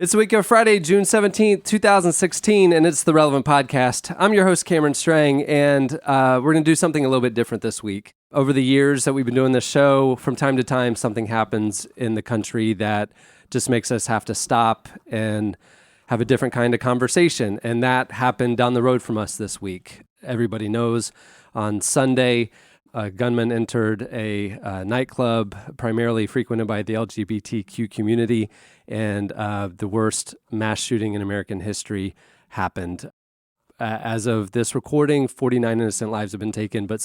It's the week of Friday, June 17th, 2016, and it's the Relevant Podcast. I'm your host, Cameron Strang, and we're going to do something a little bit different this week. Over the years that we've been doing this show, from time to time, something happens in the country that just makes us have to stop and have a different kind of conversation, and that happened down the road from us this week. Everybody knows on Sunday, a gunman entered a nightclub primarily frequented by the LGBTQ community, and the worst mass shooting in American history happened. As of this recording, 49 innocent lives have been taken, but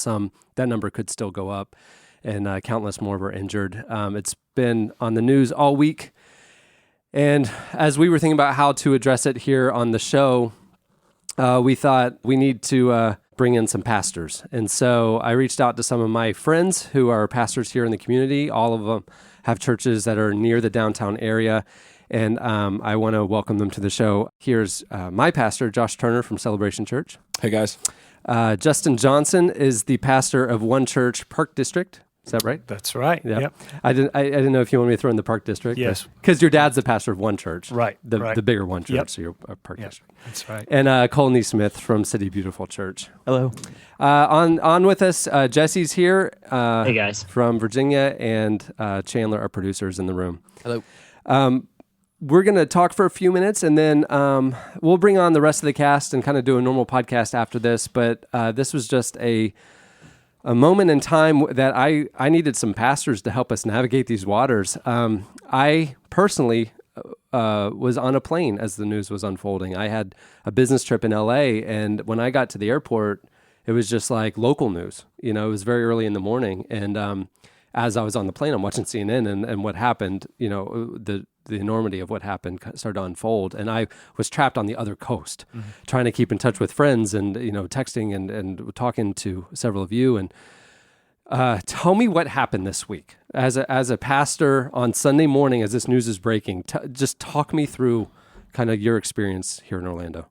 that number could still go up, and countless more were injured. It's been on the news all week, and as we were thinking about how to address it here on the show, we thought we need to bring in some pastors. And so I reached out to some of my friends who are pastors here in the community. All of them have churches that are near the downtown area. And I want to welcome them to the show. Here's my pastor, Josh Turner from Celebration Church. Hey, guys. Justin Johnson is the pastor of One Church Park District. Is that right? That's right. Yeah. Yep. I didn't know if you want me to throw in the Park District. Yes. Because your dad's the pastor of One Church. Right. The bigger One Church, Yep. so you're a Park Yep. District. That's right. And Colney Smith from City Beautiful Church. Hello. On with us, Jesse's here. Hey, guys. From Virginia, and Chandler, our producers in the room. Hello. We're going to talk for a few minutes, and then we'll bring on the rest of the cast and kind of do a normal podcast after this. But this was just a moment in time that I needed some pastors to help us navigate these waters. I personally was on a plane as the news was unfolding. I had a business trip in LA, and when I got to the airport, it was just like local news. You know, it was very early in the morning, and as I was on the plane, I'm watching CNN, and what happened, you know, the enormity of what happened started to unfold. And I was trapped on the other coast, trying to keep in touch with friends and, you know, texting and talking to several of you. And tell me what happened this week. As a pastor on Sunday morning, as this news is breaking, just talk me through kind of your experience here in Orlando.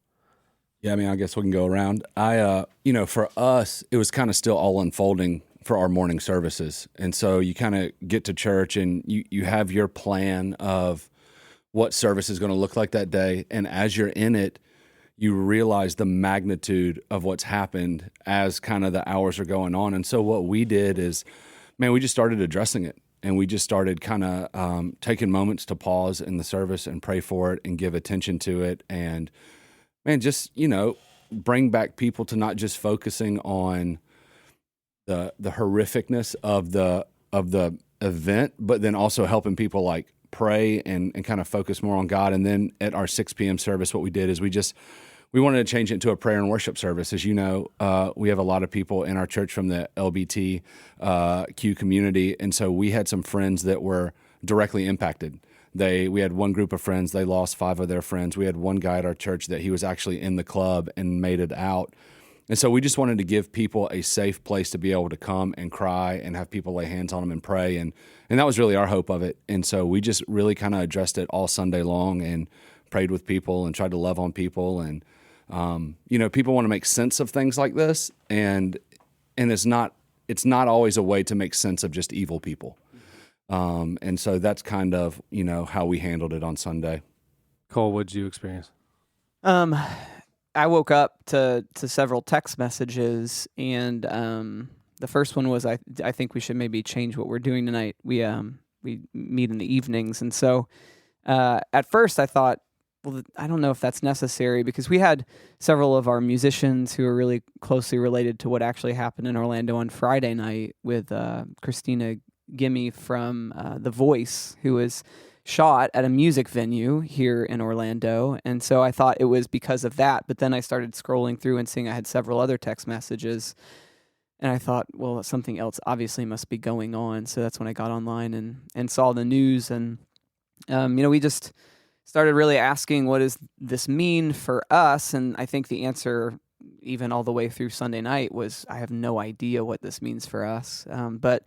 Yeah, I mean, I guess we can go around. For us, it was kind of still all unfolding for our morning services. And so you kind of get to church and you have your plan of what service is going to look like that day. And as you're in it, you realize the magnitude of what's happened as kind of the hours are going on. And so what we did is, we just started addressing it. And we just started kind of taking moments to pause in the service and pray for it and give attention to it. And just, bring back people to not just focusing on the horrificness of the event, but then also helping people like pray and kind of focus more on God. And then at our 6 p.m. service, what we did is we wanted to change it into a prayer and worship service. As you know, we have a lot of people in our church from the LGBTQ community, and so we had some friends that were directly impacted. We had one group of friends, they lost 5 of their friends. We had one guy at our church that he was actually in the club and made it out. And so we just wanted to give people a safe place to be able to come and cry and have people lay hands on them and pray. And that was really our hope of it. And so we just really kind of addressed it all Sunday long and prayed with people and tried to love on people. And, people want to make sense of things like this. And it's not always a way to make sense of just evil people. And so that's kind of, how we handled it on Sunday. Cole, what did you experience? I woke up to several text messages, and the first one was, I think we should maybe change what we're doing tonight. We meet in the evenings, and so at first I thought, well, I don't know if that's necessary, because we had several of our musicians who are really closely related to what actually happened in Orlando on Friday night with Christina Gimme from The Voice, who was shot at a music venue here in Orlando. And so I thought it was because of that, but then I started scrolling through and seeing I had several other text messages, and I thought, well, something else obviously must be going on. So that's when I got online and saw the news, and we just started really asking, what does this mean for us? And I think the answer, even all the way through Sunday night, was I have no idea what this means for us. But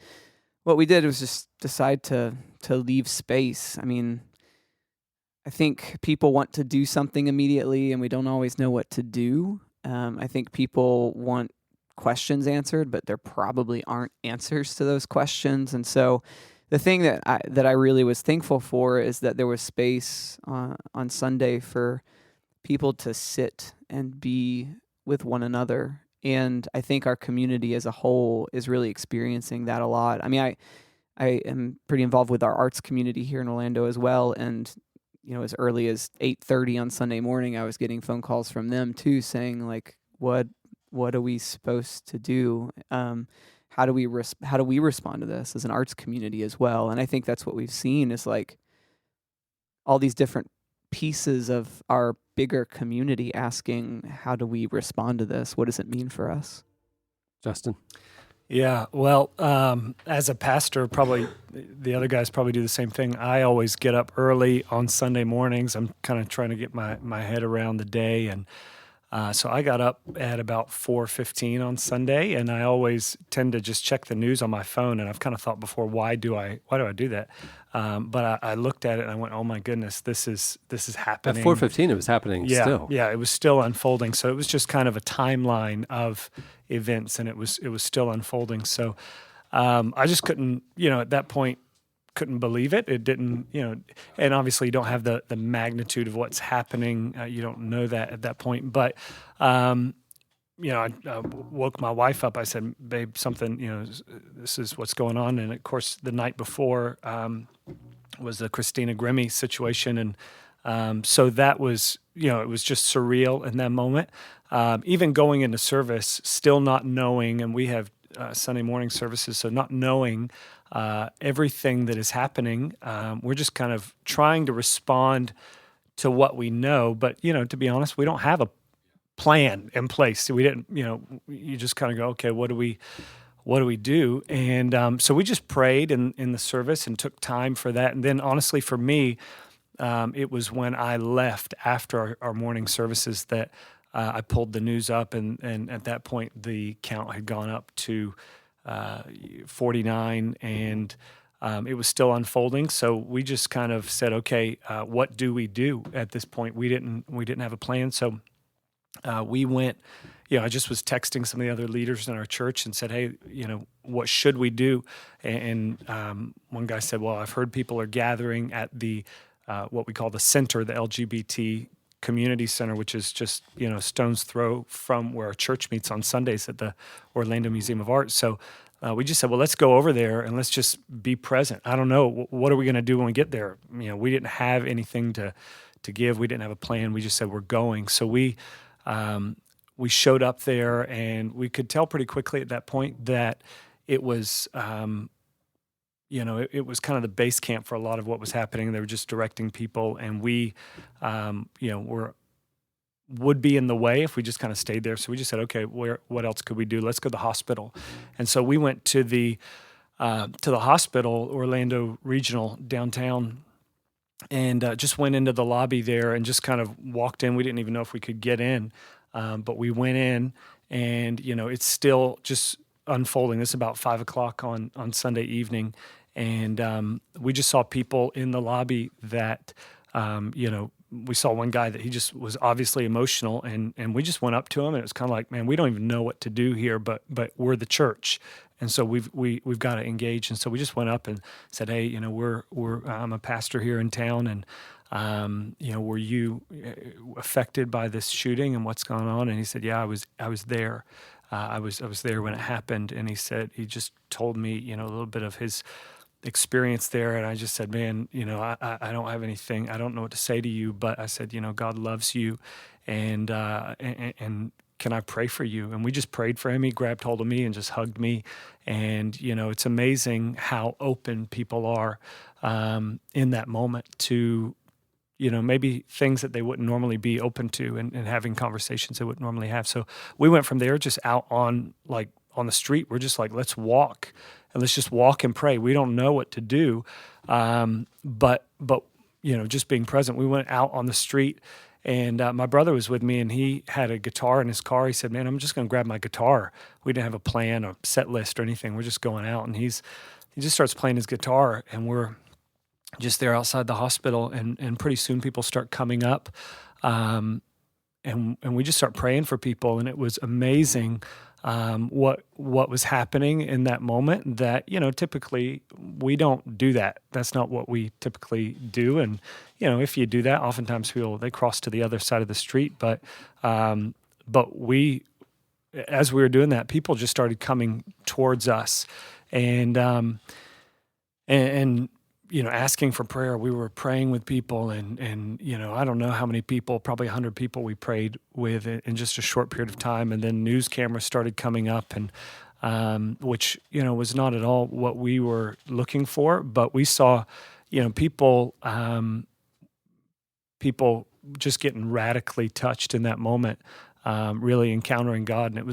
what we did was just decide to leave space. I mean, I think people want to do something immediately, and we don't always know what to do. I think people want questions answered, but there probably aren't answers to those questions. And so the thing that I really was thankful for is that there was space on Sunday for people to sit and be with one another. And I think our community as a whole is really experiencing that a lot. I mean, I am pretty involved with our arts community here in Orlando as well. And, as early as 8:30 on Sunday morning, I was getting phone calls from them too saying like, what are we supposed to do? How do we respond to this as an arts community as well? And I think that's what we've seen is like all these different pieces of our bigger community asking, how do we respond to this? What does it mean for us? Justin? Yeah, well, as a pastor, probably the other guys probably do the same thing. I always get up early on Sunday mornings. I'm kind of trying to get my head around the day, and so I got up at about 4:15 on Sunday, and I always tend to just check the news on my phone. And I've kind of thought before, why do I do that? But I looked at it and I went, oh my goodness, this is happening. At 4:15, it was happening still. Yeah, it was still unfolding. So it was just kind of a timeline of events, and it was still unfolding. So I just couldn't, at that point, couldn't believe it. It didn't, and obviously you don't have the magnitude of what's happening. You don't know that at that point. But, I woke my wife up. I said, babe, something, this is what's going on. And of course, the night before was the Christina Grimmie situation. And so that was, it was just surreal in that moment. Even going into service, still not knowing, and we have Sunday morning services, so not knowing everything that is happening. We're just kind of trying to respond to what we know. But, to be honest, we don't have a plan in place. So we didn't, you just kind of go, okay, what do we do? And so we just prayed in the service and took time for that. And then honestly, for me, it was when I left after our morning services that I pulled the news up, and at that point, the count had gone up to 49, and it was still unfolding. So we just kind of said, okay, what do we do at this point? We didn't have a plan. So we went, I just was texting some of the other leaders in our church and said, hey, what should we do? And one guy said, well, I've heard people are gathering at the what we call the center, the LGBT community center, which is just, stone's throw from where our church meets on Sundays at the Orlando Museum of Art. So we just said, well, let's go over there and let's just be present. I don't know. What are we going to do when we get there? We didn't have anything to give. We didn't have a plan. We just said, we're going. So we showed up there, and we could tell pretty quickly at that point that it was, it was kind of the base camp for a lot of what was happening. They were just directing people, and we, would be in the way if we just kind of stayed there. So we just said, okay, what else could we do? Let's go to the hospital. And so we went to the hospital, Orlando Regional downtown, and just went into the lobby there and just kind of walked in. We didn't even know if we could get in, but we went in, and, it's still just unfolding. This is about 5:00 on Sunday evening. And we just saw people in the lobby that, we saw one guy that he just was obviously emotional, and we just went up to him, and it was kind of like, man, we don't even know what to do here, but we're the church, and so we've got to engage. And so we just went up and said, hey, I'm a pastor here in town, and were you affected by this shooting and what's going on? And he said, yeah, I was there. I was there when it happened. And he said, he just told me, a little bit of his experience there. And I just said, man, I don't have anything, I don't know what to say to you, but I said, God loves you, and can I pray for you? And we just prayed for him. He grabbed hold of me and just hugged me. And, it's amazing how open people are in that moment to, maybe things that they wouldn't normally be open to, and having conversations they wouldn't normally have. So we went from there just out on the street. We're just like, let's walk, and let's just walk and pray. We don't know what to do, but just being present. We went out on the street, and my brother was with me, and he had a guitar in his car. He said, man, I'm just going to grab my guitar. We didn't have a plan or set list or anything. We're just going out, and he just starts playing his guitar, and we're just there outside the hospital, and pretty soon people start coming up, and we just start praying for people, and it was amazing what was happening in that moment. That typically we don't do that. That's not what we typically do. And if you do that, oftentimes they cross to the other side of the street. But we, as we were doing that, people just started coming towards us, and asking for prayer. We were praying with people, and I don't know how many people, probably 100 people we prayed with in just a short period of time. And then news cameras started coming up, and which was not at all what we were looking for. But we saw people just getting radically touched in that moment, really encountering God. And it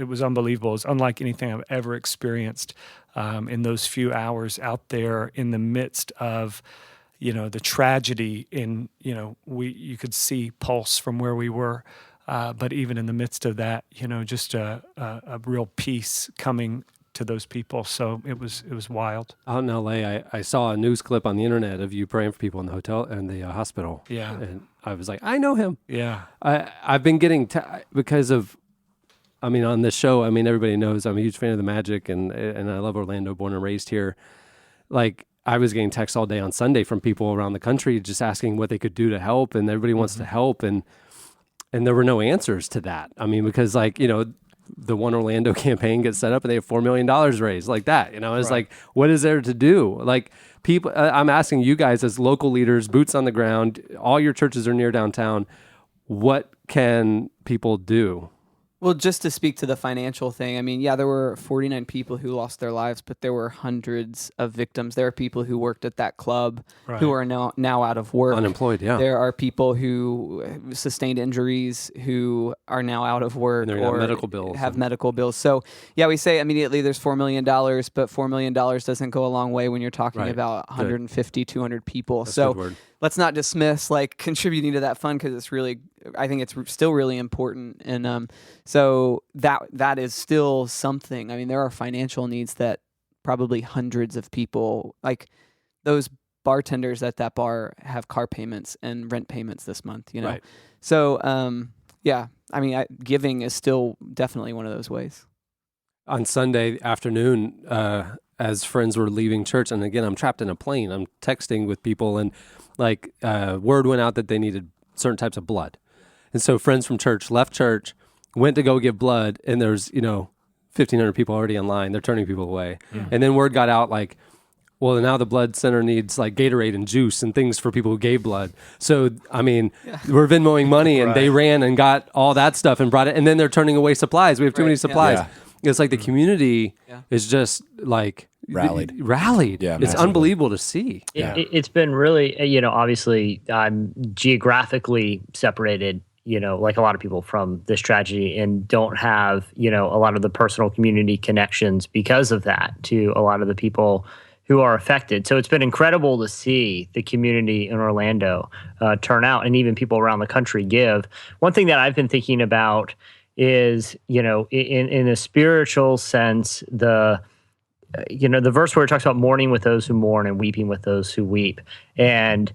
was unbelievable. It was unlike anything I've ever experienced in those few hours out there in the midst of, the tragedy. You could see pulse from where we were. But even in the midst of that, just a real peace coming to those people. So it was wild. Out in LA, I saw a news clip on the internet of you praying for people in the hotel and the hospital. Yeah. And I was like, I know him. Yeah. I've been getting, because of, on this show, everybody knows I'm a huge fan of the Magic, and I love Orlando, born and raised here. Like, I was getting texts all day on Sunday from people around the country just asking what they could do to help, and everybody wants to help, and there were no answers to that. Because the One Orlando campaign gets set up and they have $4 million raised like that. It's Right. like, what is there to do? Like, people, I'm asking you guys as local leaders, boots on the ground, all your churches are near downtown. What can people do? Well, just to speak to the financial thing, there were 49 people who lost their lives, but there were hundreds of victims. There are people who worked at that club who are now out of work. Unemployed, yeah. There are people who sustained injuries who are now out of work And or medical bills. have medical bills. So, we say immediately there's $4 million, but $4 million doesn't go a long way when you're talking Right. about 150, 200 people. That's a so good word. let's not dismiss contributing to that fund, because I think it's still really important. And so that is still something. there are financial needs that probably hundreds of people, like those bartenders at that bar, have car payments and rent payments this month, Right. So, giving is still definitely one of those ways. On Sunday afternoon, as friends were leaving church, and again, I'm trapped in a plane, I'm texting with people, and word went out that they needed certain types of blood. And so friends from church left church, went to go give blood, and there's, 1,500 people already in line. They're turning people away. Mm. And then word got out well, now the blood center needs Gatorade and juice and things for people who gave blood. So, we're Venmoing money, and they ran and got all that stuff and brought it. And then they're turning away supplies. We have too many supplies. Yeah. It's like the community is just rallied. Yeah, it's unbelievable to see. It's been really, obviously I'm geographically separated, like a lot of people from this tragedy, and don't have, a lot of the personal community connections because of that to a lot of the people who are affected. So it's been incredible to see the community in Orlando turn out, and even people around the country give. One thing that I've been thinking about is, in a spiritual sense, the verse where it talks about mourning with those who mourn and weeping with those who weep, and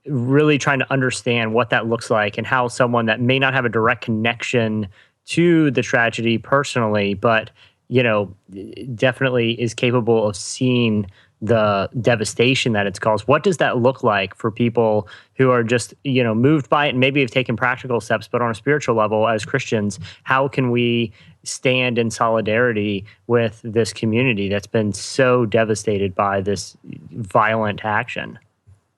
really trying to understand what that looks like, and how someone that may not have a direct connection to the tragedy personally, but, definitely is capable of seeing the devastation that it's caused. What does that look like for people who are just, moved by it and maybe have taken practical steps, but on a spiritual level as Christians, how can we stand in solidarity with this community that's been so devastated by this violent action?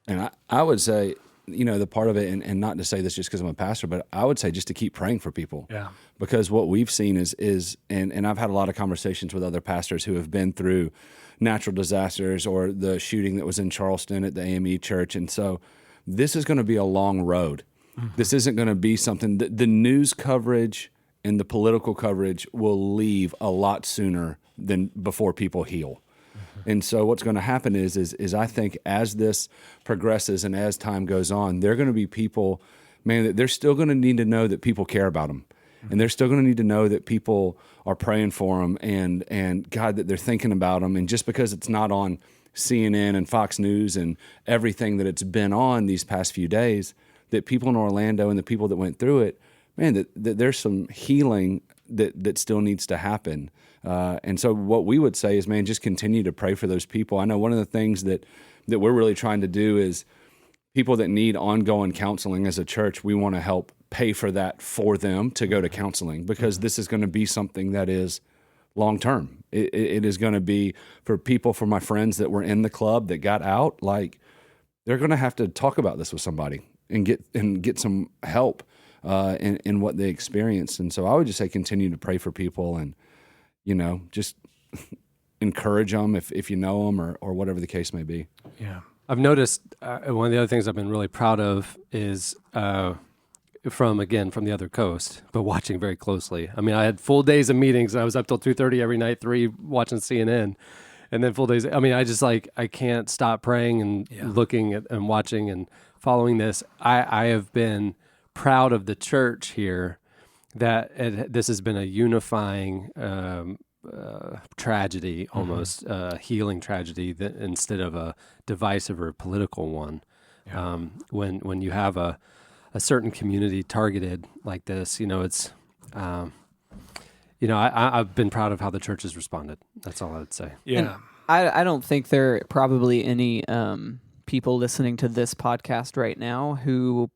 And I would say, the part of it, and not to say this just because I'm a pastor, but I would say just to keep praying for people. Yeah. Because what we've seen is and I've had a lot of conversations with other pastors who have been through natural disasters or the shooting that was in Charleston at the AME church. And so this is going to be a long road. Mm-hmm. This isn't going to be something that the news coverage and the political coverage will leave a lot sooner than before people heal. Mm-hmm. And so what's going to happen is I think as this progresses and as time goes on, there are going to be people, that they're still going to need to know that people care about them. And they're still going to need to know that people are praying for them and God, that they're thinking about them. And just because it's not on CNN and Fox News and everything that it's been on these past few days, that people in Orlando and the people that went through it, that there's some healing that still needs to happen. And so what we would say is, man, just continue to pray for those people. I know one of the things that we're really trying to do is people that need ongoing counseling as a church, we want to help pay for that for them to go to counseling, because this is going to be something that is long term. It is going to be for people, for my friends that were in the club that got out, like they're going to have to talk about this with somebody and get some help in what they experienced. And so I would just say continue to pray for people and, just encourage them if you know them or whatever the case may be. Yeah. I've noticed one of the other things I've been really proud of is from the other coast, but watching very closely. I mean, I had full days of meetings, and I was up till 2:30 every night, 3 watching CNN, and then full days. I mean, I can't stop praying and looking at and watching and following this. I have been proud of the church here that this has been a unifying tragedy, almost healing tragedy, that instead of a divisive or political one. Yeah. When you have a certain community targeted like this, it's, I've been proud of how the church has responded. That's all I would say. Yeah. And I don't think there are probably any people listening to this podcast right now who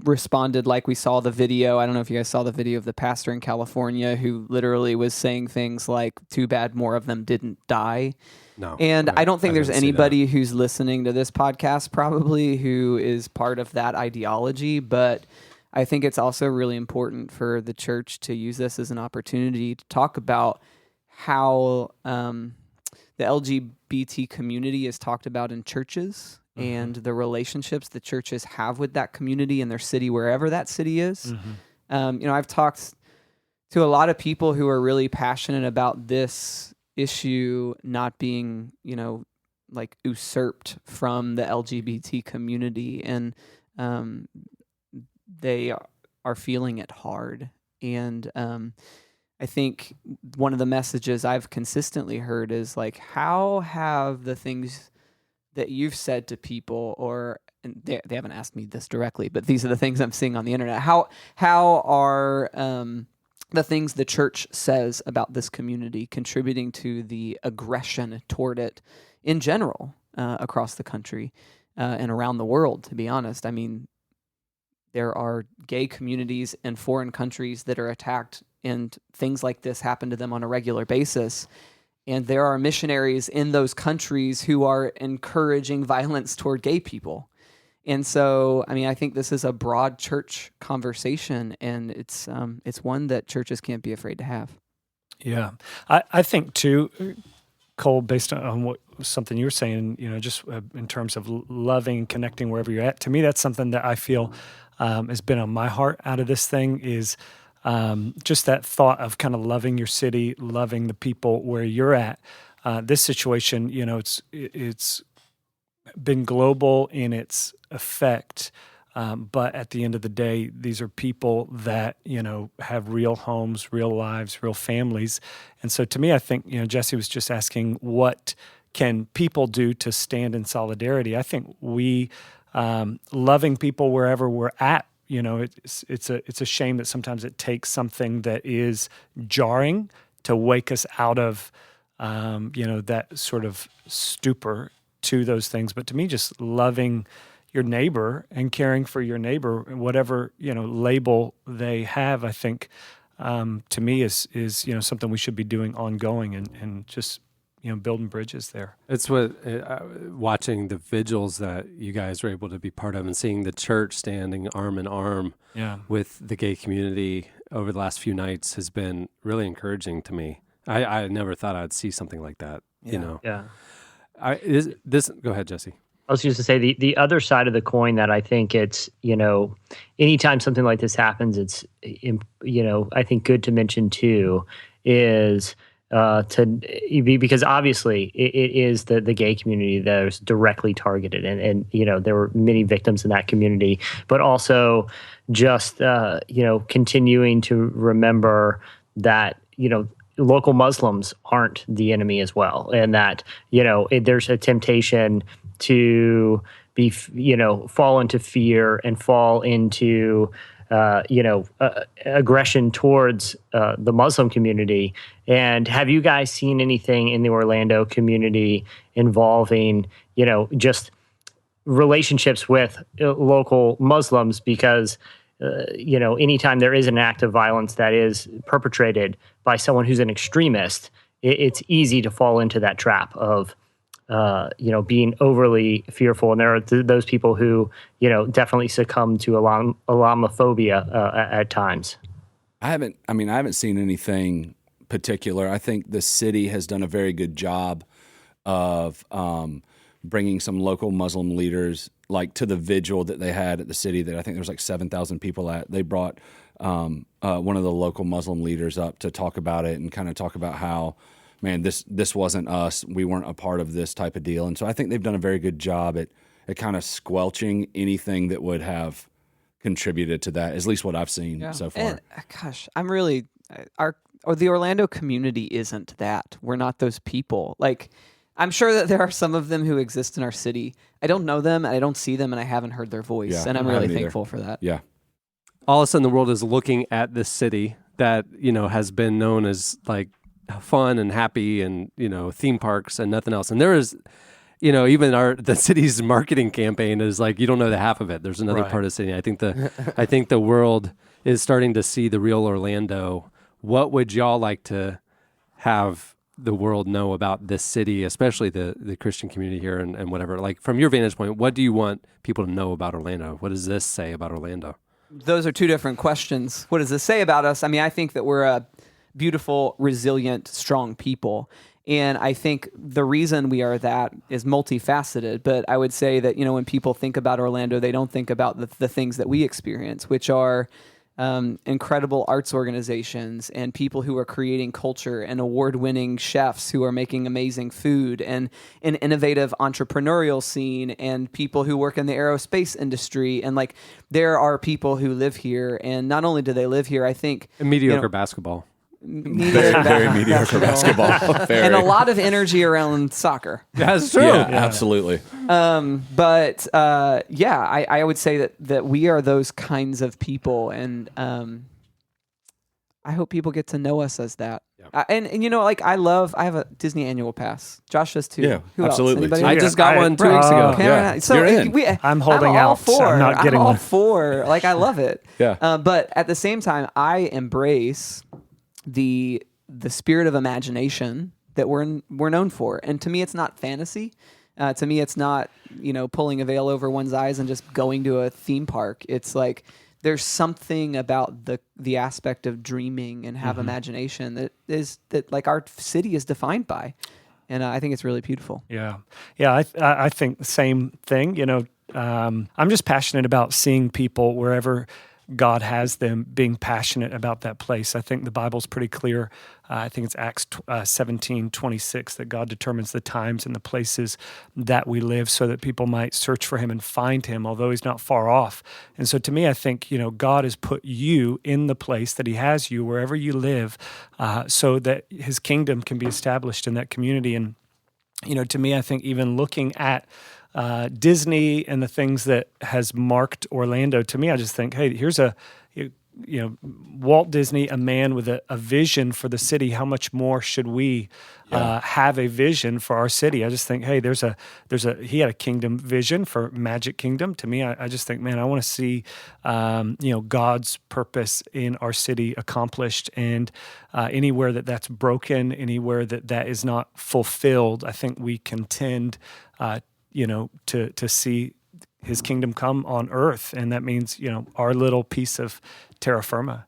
responded like we saw the video. I don't know if you guys saw the video of the pastor in California who literally was saying things like, too bad more of them didn't die. No. And I don't think there's anybody who's listening to this podcast probably who is part of that ideology, but I think it's also really important for the church to use this as an opportunity to talk about how the LGBT community is talked about in churches and the relationships the churches have with that community in their city, wherever that city is. I've talked to a lot of people who are really passionate about this issue not being, usurped from the LGBT community, and they are feeling it hard. And I think one of the messages I've consistently heard is like, how have the things that you've said to people, or and they haven't asked me this directly, but these are the things I'm seeing on the internet. How are the things the church says about this community contributing to the aggression toward it in general across the country and around the world, to be honest? I mean, there are gay communities in foreign countries that are attacked, and things like this happen to them on a regular basis. And there are missionaries in those countries who are encouraging violence toward gay people. And so, I mean, I think this is a broad church conversation, and it's one that churches can't be afraid to have. Yeah. I think, too, Cole, based on something you were saying, just in terms of loving and connecting wherever you're at, to me, that's something that I feel has been on my heart out of this thing is just that thought of kind of loving your city, loving the people where you're at. This situation, it's been global in its effect, but at the end of the day, these are people that have real homes, real lives, real families. And so, to me, I think Jesse was just asking, what can people do to stand in solidarity? I think we loving people wherever we're at. It's a shame that sometimes it takes something that is jarring to wake us out of, that sort of stupor to those things. But to me, just loving your neighbor and caring for your neighbor, whatever, label they have, I think, to me is something we should be doing ongoing and just, building bridges there. It's what watching the vigils that you guys were able to be part of and seeing the church standing arm in arm with the gay community over the last few nights has been really encouraging to me. I never thought I'd see something like that. Yeah. Go ahead, Jesse. I was just to say the other side of the coin that I think it's, anytime something like this happens, it's, I think good to mention too is because obviously it is the gay community that is directly targeted, and there were many victims in that community, but also just continuing to remember that local Muslims aren't the enemy as well, and that there's a temptation to be fall into fear and fall into aggression towards the Muslim community. And have you guys seen anything in the Orlando community involving, just relationships with local Muslims? Because, anytime there is an act of violence that is perpetrated by someone who's an extremist, it's easy to fall into that trap of, being overly fearful. And there are those people who, definitely succumb to Islamophobia at times. I haven't seen anything particular. I think the city has done a very good job of bringing some local Muslim leaders, like to the vigil that they had at the city that I think there was like 7,000 people at. They brought one of the local Muslim leaders up to talk about it and kind of talk about how, man, this wasn't us. We weren't a part of this type of deal. And so I think they've done a very good job at kind of squelching anything that would have contributed to that, at least what I've seen so far. And, gosh, I'm really the Orlando community isn't that. We're not those people. Like, I'm sure that there are some of them who exist in our city. I don't know them, and I don't see them, and I haven't heard their voice, and I'm really thankful for that. Yeah. All of a sudden, the world is looking at this city that has been known as like fun and happy and theme parks and nothing else. And there is, even the city's marketing campaign is like, you don't know the half of it. There's another part of the city. I think the world is starting to see the real Orlando. What would y'all like to have the world know about this city, especially the Christian community here and whatever? Like, from your vantage point, what do you want people to know about Orlando? What does this say about Orlando? Those are two different questions. What does this say about us? I mean, I think that we're a beautiful, resilient, strong people. And I think the reason we are that is multifaceted. But I would say that, when people think about Orlando, they don't think about the things that we experience, which are incredible arts organizations and people who are creating culture and award-winning chefs who are making amazing food and an innovative entrepreneurial scene and people who work in the aerospace industry. And like, there are people who live here, and not only do they live here, I think mediocre basketball. Very mediocre basketball. And a lot of energy around soccer. That's true. Yeah, absolutely. But I would say that we are those kinds of people, and I hope people get to know us as that. Yeah. And I have a Disney annual pass. Josh does too. Yeah, Who absolutely. Else? I just got one 2 weeks ago. Yeah. So You're in. I'm holding all out. For. I'm not getting all one. for. Like, I love it. Yeah. But at the same time, I embrace the spirit of imagination that we're known for. And to me, it's not fantasy. To me, it's not, pulling a veil over one's eyes and just going to a theme park. It's like there's something about the aspect of dreaming and have imagination that like our city is defined by. And I think it's really beautiful. Yeah. I think the same thing. I'm just passionate about seeing people wherever God has them being passionate about that place. I think the Bible's pretty clear. I think it's Acts 17:26 that God determines the times and the places that we live so that people might search for him and find him, although he's not far off. And so to me, I think, God has put you in the place that he has you, wherever you live, so that his kingdom can be established in that community. And, to me, I think even looking at Disney and the things that has marked Orlando, to me, I just think, hey, here's Walt Disney, a man with a vision for the city. How much more should we have a vision for our city? I just think, hey, he had a kingdom vision for Magic Kingdom. To me, I just think, man, I want to see, God's purpose in our city accomplished, and anywhere that's broken, anywhere that is not fulfilled, I think we contend to see his kingdom come on earth, and that means our little piece of terra firma.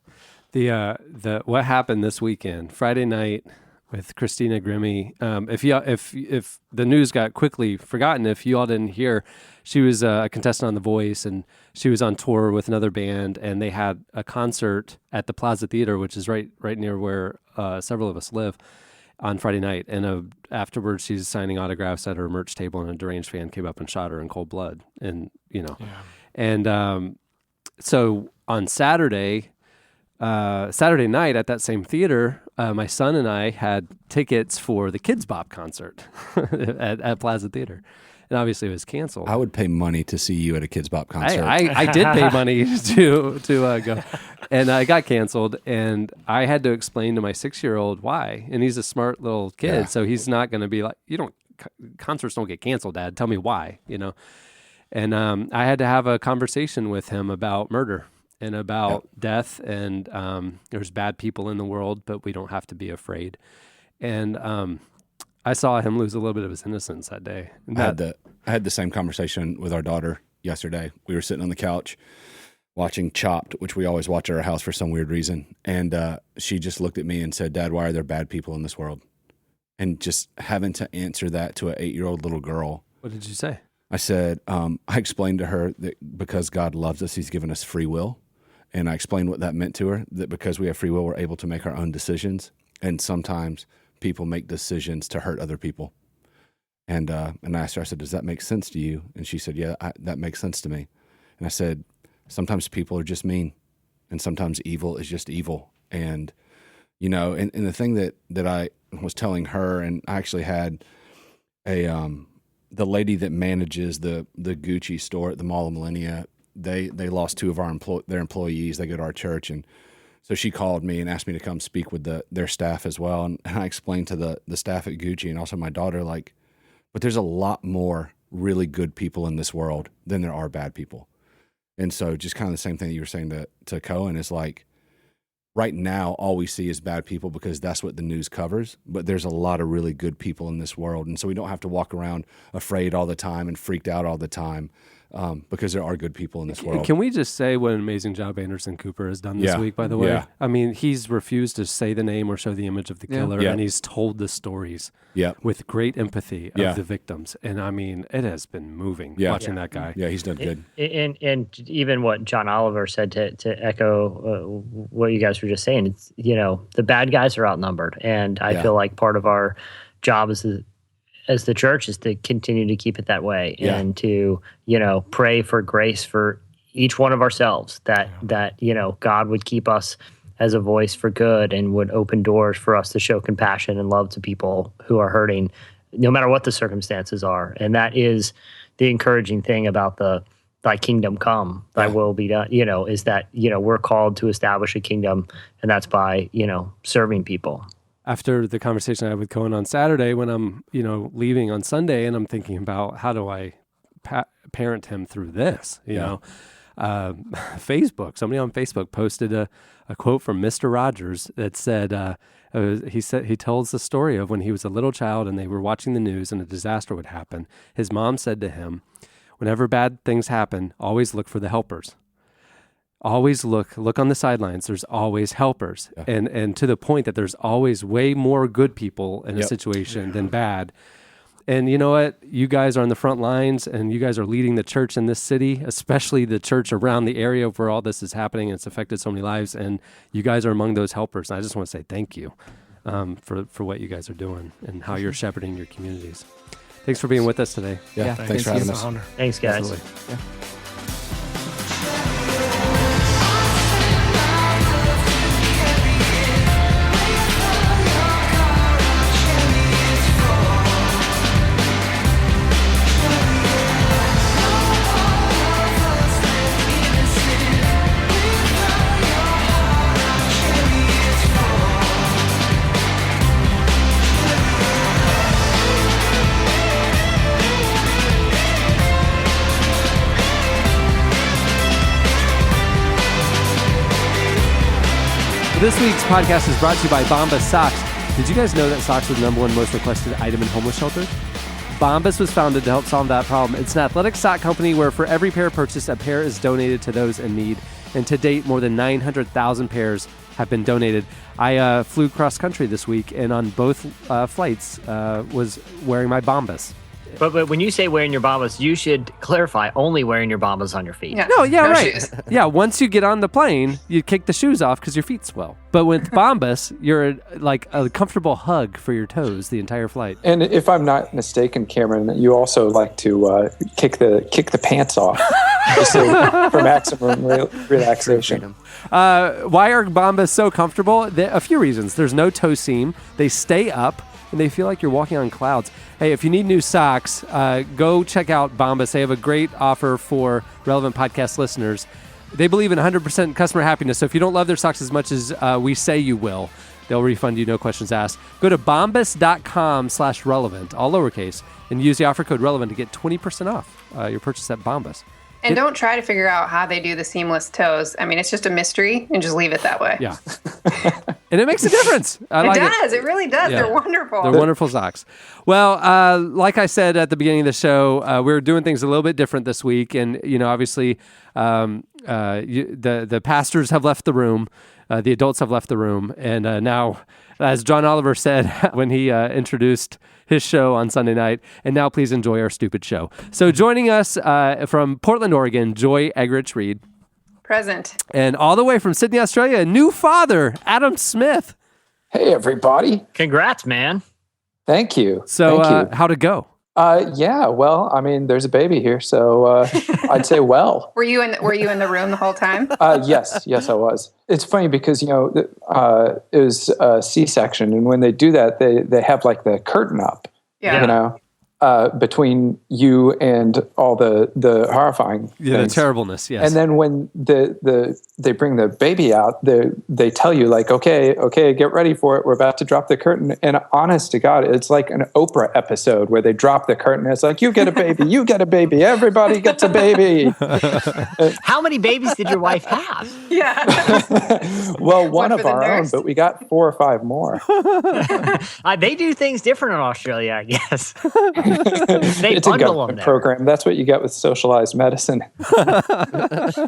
The what happened this weekend, Friday night, with Christina Grimmie. If the news got quickly forgotten, if you all didn't hear, she was a contestant on The Voice, and she was on tour with another band, and they had a concert at the Plaza Theater, which is right near where several of us live, on Friday night. And afterwards, she's signing autographs at her merch table, and a deranged fan came up and shot her in cold blood. And so on Saturday night at that same theater, my son and I had tickets for the Kids Bop concert at Plaza Theater. and obviously it was canceled. I would pay money to see you at a Kids Bop concert. I did pay money to go, and I got canceled, and I had to explain to my 6-year-old why. And he's a smart little kid, Yeah. so he's not going to be like, concerts don't get canceled, Dad. Tell me why, And I had to have a conversation with him about murder and about death, and there's bad people in the world, but we don't have to be afraid. And I saw him lose a little bit of his innocence that day. I had the same conversation with our daughter yesterday. We were sitting on the couch watching Chopped, which we always watch at our house for some weird reason. And she just looked at me and said, Dad, why are there bad people in this world? And just having to answer that to an 8-year-old little girl. What did you say? I said, I explained to her that because God loves us, he's given us free will. And I explained what that meant to her, that because we have free will, we're able to make our own decisions. And sometimes people make decisions to hurt other people. And I asked her, I said, does that make sense to you? And she said, yeah, that makes sense to me. And I said, sometimes people are just mean, and sometimes evil is just evil. And, and the thing that I was telling her, and I actually had the lady that manages the Gucci store at the Mall of Millennia, they lost 2 of their employees. They go to our church, and so she called me and asked me to come speak with their staff as well. And I explained to the staff at Gucci and also my daughter, but there's a lot more really good people in this world than there are bad people. And so just kind of the same thing that you were saying to Cohen is right now, all we see is bad people because that's what the news covers. But there's a lot of really good people in this world. And so we don't have to walk around afraid all the time and freaked out all the time. Because there are good people in this world. Can we just say what an amazing job Anderson Cooper has done this week, by the way? Yeah. I mean, he's refused to say the name or show the image of the killer, and he's told the stories with great empathy of the victims. And I mean, it has been moving watching that guy. Yeah, he's done good. And even what John Oliver said to echo what you guys were just saying, it's, the bad guys are outnumbered. And I feel like part of our job as the church is to continue to keep it that way and to, pray for grace for each one of ourselves, that God would keep us as a voice for good and would open doors for us to show compassion and love to people who are hurting, no matter what the circumstances are. And that is the encouraging thing about thy kingdom come, thy will be done, is that, we're called to establish a kingdom, and that's by, serving people. After the conversation I had with Cohen on Saturday, when I'm, leaving on Sunday, and I'm thinking about how do I parent him through this, Facebook, somebody on Facebook posted a quote from Mr. Rogers that said, he tells the story of when he was a little child and they were watching the news and a disaster would happen. His mom said to him, whenever bad things happen, always look for the helpers. Always look on the sidelines. There's always helpers. Yeah. And to the point that there's always way more good people in a situation than bad. And you know what? You guys are on the front lines, and you guys are leading the church in this city, especially the church around the area where all this is happening, and it's affected so many lives. And you guys are among those helpers. And I just want to say thank you for what you guys are doing and how you're shepherding your communities. Thanks for being with us today. Yeah, thanks for having us. Thanks, guys. Absolutely. Yeah. This week's podcast is brought to you by Bombas Socks. Did you guys know that socks are the #1 most requested item in homeless shelters? Bombas was founded to help solve that problem. It's an athletic sock company where for every pair purchased, a pair is donated to those in need. And to date, more than 900,000 pairs have been donated. I flew cross country this week, and on both flights was wearing my Bombas. But when you say wearing your Bombas, you should clarify only wearing your Bombas on your feet. Yeah. No, right. Yeah, once you get on the plane, you kick the shoes off because your feet swell. But with Bombas, you're like a comfortable hug for your toes the entire flight. And if I'm not mistaken, Cameron, you also like to kick the pants off just for maximum relaxation. Why are Bombas so comfortable? A few reasons. There's no toe seam. They stay up. and they feel like you're walking on clouds. Hey, if you need new socks, go check out Bombas. They have a great offer for Relevant Podcast listeners. They believe in 100% customer happiness, so if you don't love their socks as much as we say you will, they'll refund you, no questions asked. Go to bombas.com/relevant, all lowercase, and use the offer code relevant to get 20% off your purchase at Bombas. And don't try to figure out how they do the seamless toes. I mean, it's just a mystery, and just leave it that way. Yeah. And it makes a difference. It does. It really does. Yeah. They're wonderful. They're wonderful socks. Well, like I said at the beginning of the show, we're doing things a little bit different this week. And, obviously, the pastors have left the room. The adults have left the room. And now, as John Oliver said when he introduced his show on Sunday night, and now please enjoy our stupid show. So joining us from Portland, Oregon, Joy Eggerichs-Reed. Present. And all the way from Sydney, Australia, a new father, Adam Smith. Hey, everybody. Congrats, man. Thank you. So Thank you. how'd it go? Yeah, well, I mean, there's a baby here, so I'd say well. Were you in the room the whole time? Yes, I was. It's funny because, it was a C-section, and when they do that, they have like the curtain up, between you and all the horrifying things. The terribleness, yes. And then when they bring the baby out, they tell you like, okay, get ready for it. We're about to drop the curtain. And honest to God, it's like an Oprah episode where they drop the curtain. It's like, you get a baby, everybody gets a baby. How many babies did your wife have? Yeah. Well, one of our own, but we got 4 or 5 more. They do things different in Australia, I guess. They It's a bundle government them program. That's what you get with socialized medicine.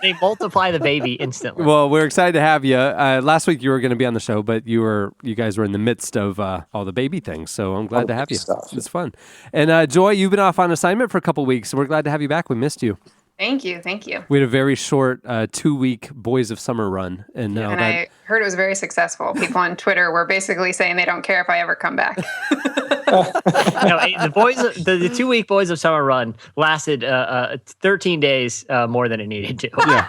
They multiply the baby instantly. Well, we're excited to have you. Last week you were going to be on the show, but you guys were in the midst of all the baby things, so I'm glad to have you. Stuff. It's fun. And Joy, you've been off on assignment for a couple weeks, so we're glad to have you back. We missed you. Thank you. We had a very short 2-week Boys of Summer run. And I heard it was very successful. People on Twitter were basically saying they don't care if I ever come back. The 2-week Boys of Summer run lasted 13 days more than it needed to. Yeah.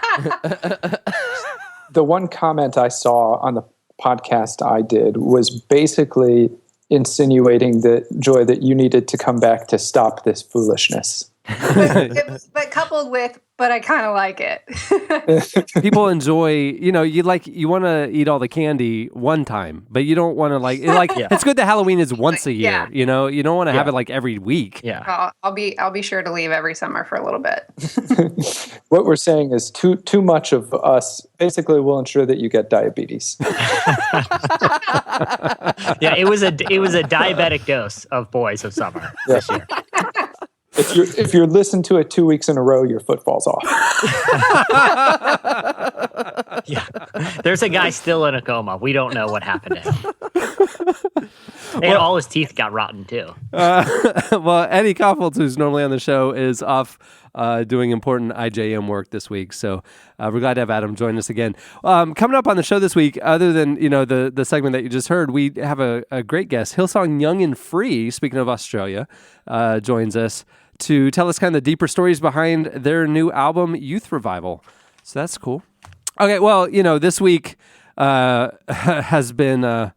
The one comment I saw on the podcast I did was basically insinuating that, Joy, that you needed to come back to stop this foolishness. but coupled with, but I kind of like it. People enjoy, you want to eat all the candy one time, but you don't want to it's good that Halloween is once a year, you don't want to have it like every week. Yeah. I'll be sure to leave every summer for a little bit. What we're saying is too much of us basically will ensure that you get diabetes. Yeah, it was a diabetic dose of Boys of Summer this year. If you're listening to it 2 weeks in a row, your foot falls off. Yeah, there's a guy still in a coma. We don't know what happened to him. And all his teeth got rotten too. Well, Eddie Koffoltz, who's normally on the show, is off doing important IJM work this week. So we're glad to have Adam join us again. Coming up on the show this week, other than the segment that you just heard, we have a great guest. Hillsong Young and Free, speaking of Australia, joins us to tell us kind of the deeper stories behind their new album, Youth Revival. So that's cool. Okay, well, this week has been a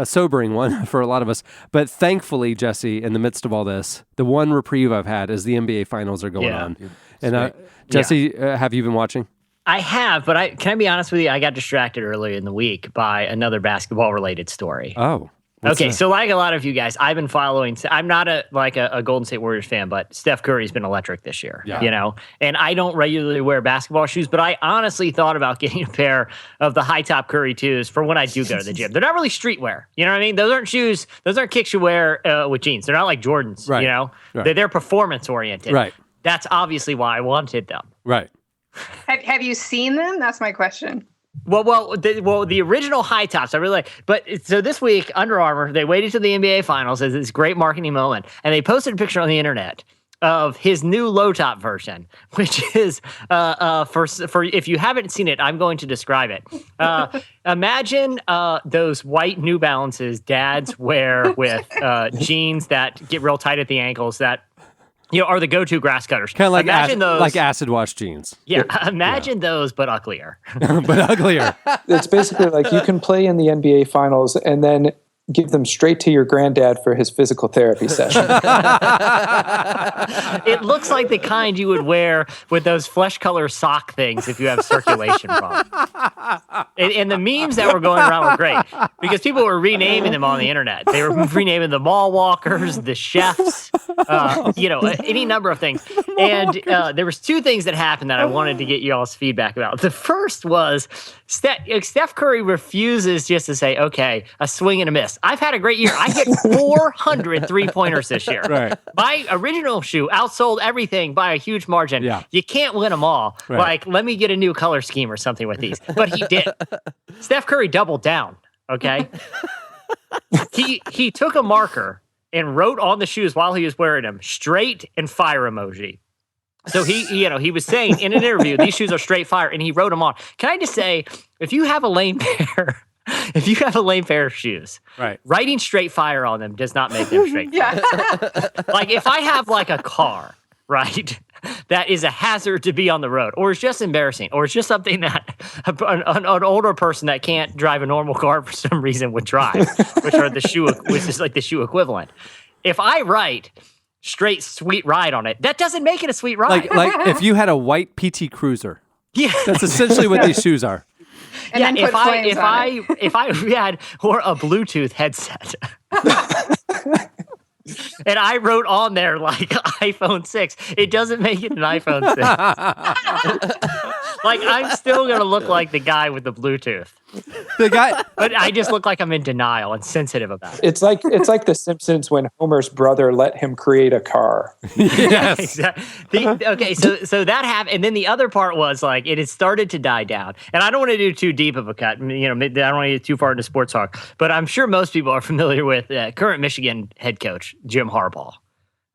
sobering one for a lot of us. But thankfully, Jesse, in the midst of all this, the one reprieve I've had is the NBA Finals are going on. And Jesse, have you been watching? I have, but can I be honest with you? I got distracted earlier in the week by another basketball-related story. Oh. Okay, so like a lot of you guys, I've been following. I'm not a Golden State Warriors fan, but Steph Curry's been electric this year. Yeah. And I don't regularly wear basketball shoes, but I honestly thought about getting a pair of the high top Curry 2s for when I do go to the gym. They're not really streetwear. You know what I mean? Those aren't shoes. Those aren't kicks you wear with jeans. They're not like Jordans. Right. Right. They're performance oriented. Right. That's obviously why I wanted them. Right. Have you seen them? That's my question. Well, the original high tops, I really like. But so this week, Under Armour, they waited to the NBA Finals as this great marketing moment, and they posted a picture on the internet of his new low top version, which is for if you haven't seen it, I'm going to describe it. Imagine those white New Balances dads wear with jeans that get real tight at the ankles that are the go-to grass cutters. Kind of like those, like acid wash jeans. Yeah, imagine those, but uglier. But uglier. It's basically like you can play in the NBA Finals and then give them straight to your granddad for his physical therapy session. It looks like the kind you would wear with those flesh color sock things if you have circulation problems. And the memes that were going around were great because people were renaming them on the internet. They were renaming the mall walkers, the chefs, any number of things. And there was two things that happened that I wanted to get y'all's feedback about. The first was Steph Curry refuses just to say, okay, a swing and a miss. I've had a great year. I hit 400 three-pointers this year. Right. My original shoe outsold everything by a huge margin. Yeah. You can't win them all. Right. Like, let me get a new color scheme or something with these. But he did. Steph Curry doubled down, okay? He took a marker and wrote on the shoes while he was wearing them, straight and fire emoji. So he was saying in an interview, these shoes are straight fire, and he wrote them on. Can I just say, if you have a lame pair of shoes, Right. writing straight fire on them does not make them straight fire. Like if I have like a car, right, that is a hazard to be on the road, or it's just embarrassing, or it's just something that an older person that can't drive a normal car for some reason would drive, which is like the shoe equivalent. If I write straight sweet ride on it, that doesn't make it a sweet ride. Like if you had a white PT Cruiser. Yeah. That's essentially what these shoes are. And then put flames on it. If I had or a Bluetooth headset and I wrote on there like iPhone 6, it doesn't make it an iPhone 6. Like I'm still gonna look like the guy with the Bluetooth. The guy, But I just look like I'm in denial and sensitive about it. It's like The Simpsons when Homer's brother let him create a car. yes. Exactly. Okay, so that happened, and then the other part was like it had started to die down. And I don't want to do too deep of a cut. I don't want to get too far into sports talk, but I'm sure most people are familiar with current Michigan head coach Jim Harbaugh.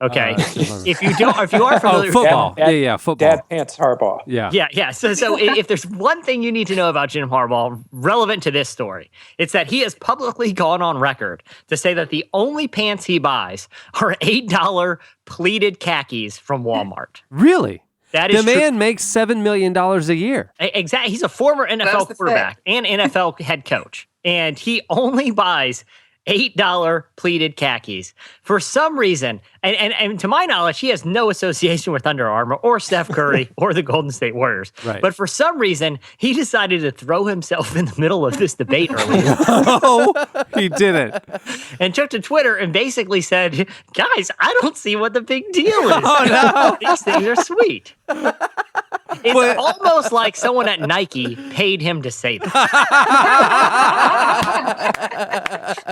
Okay, if you are familiar, football. Dad, Football. Dad Pants Harbaugh. Yeah. So if there's one thing you need to know about Jim Harbaugh relevant to this story, it's that he has publicly gone on record to say that the only pants he buys are $8 pleated khakis from Walmart. Really? That is the man true. makes $7 million a year. Exactly. He's a former NFL the quarterback and NFL head coach, and he only buys $8 pleated khakis for some reason. And to my knowledge, he has no association with Under Armour or Steph Curry or the Golden State Warriors. Right. But for some reason, he decided to throw himself in the middle of this debate earlier Oh, he didn't. and took to Twitter and basically said, guys, I don't see what the big deal is. Oh, no. These things are sweet. It's almost like someone at Nike paid him to say that.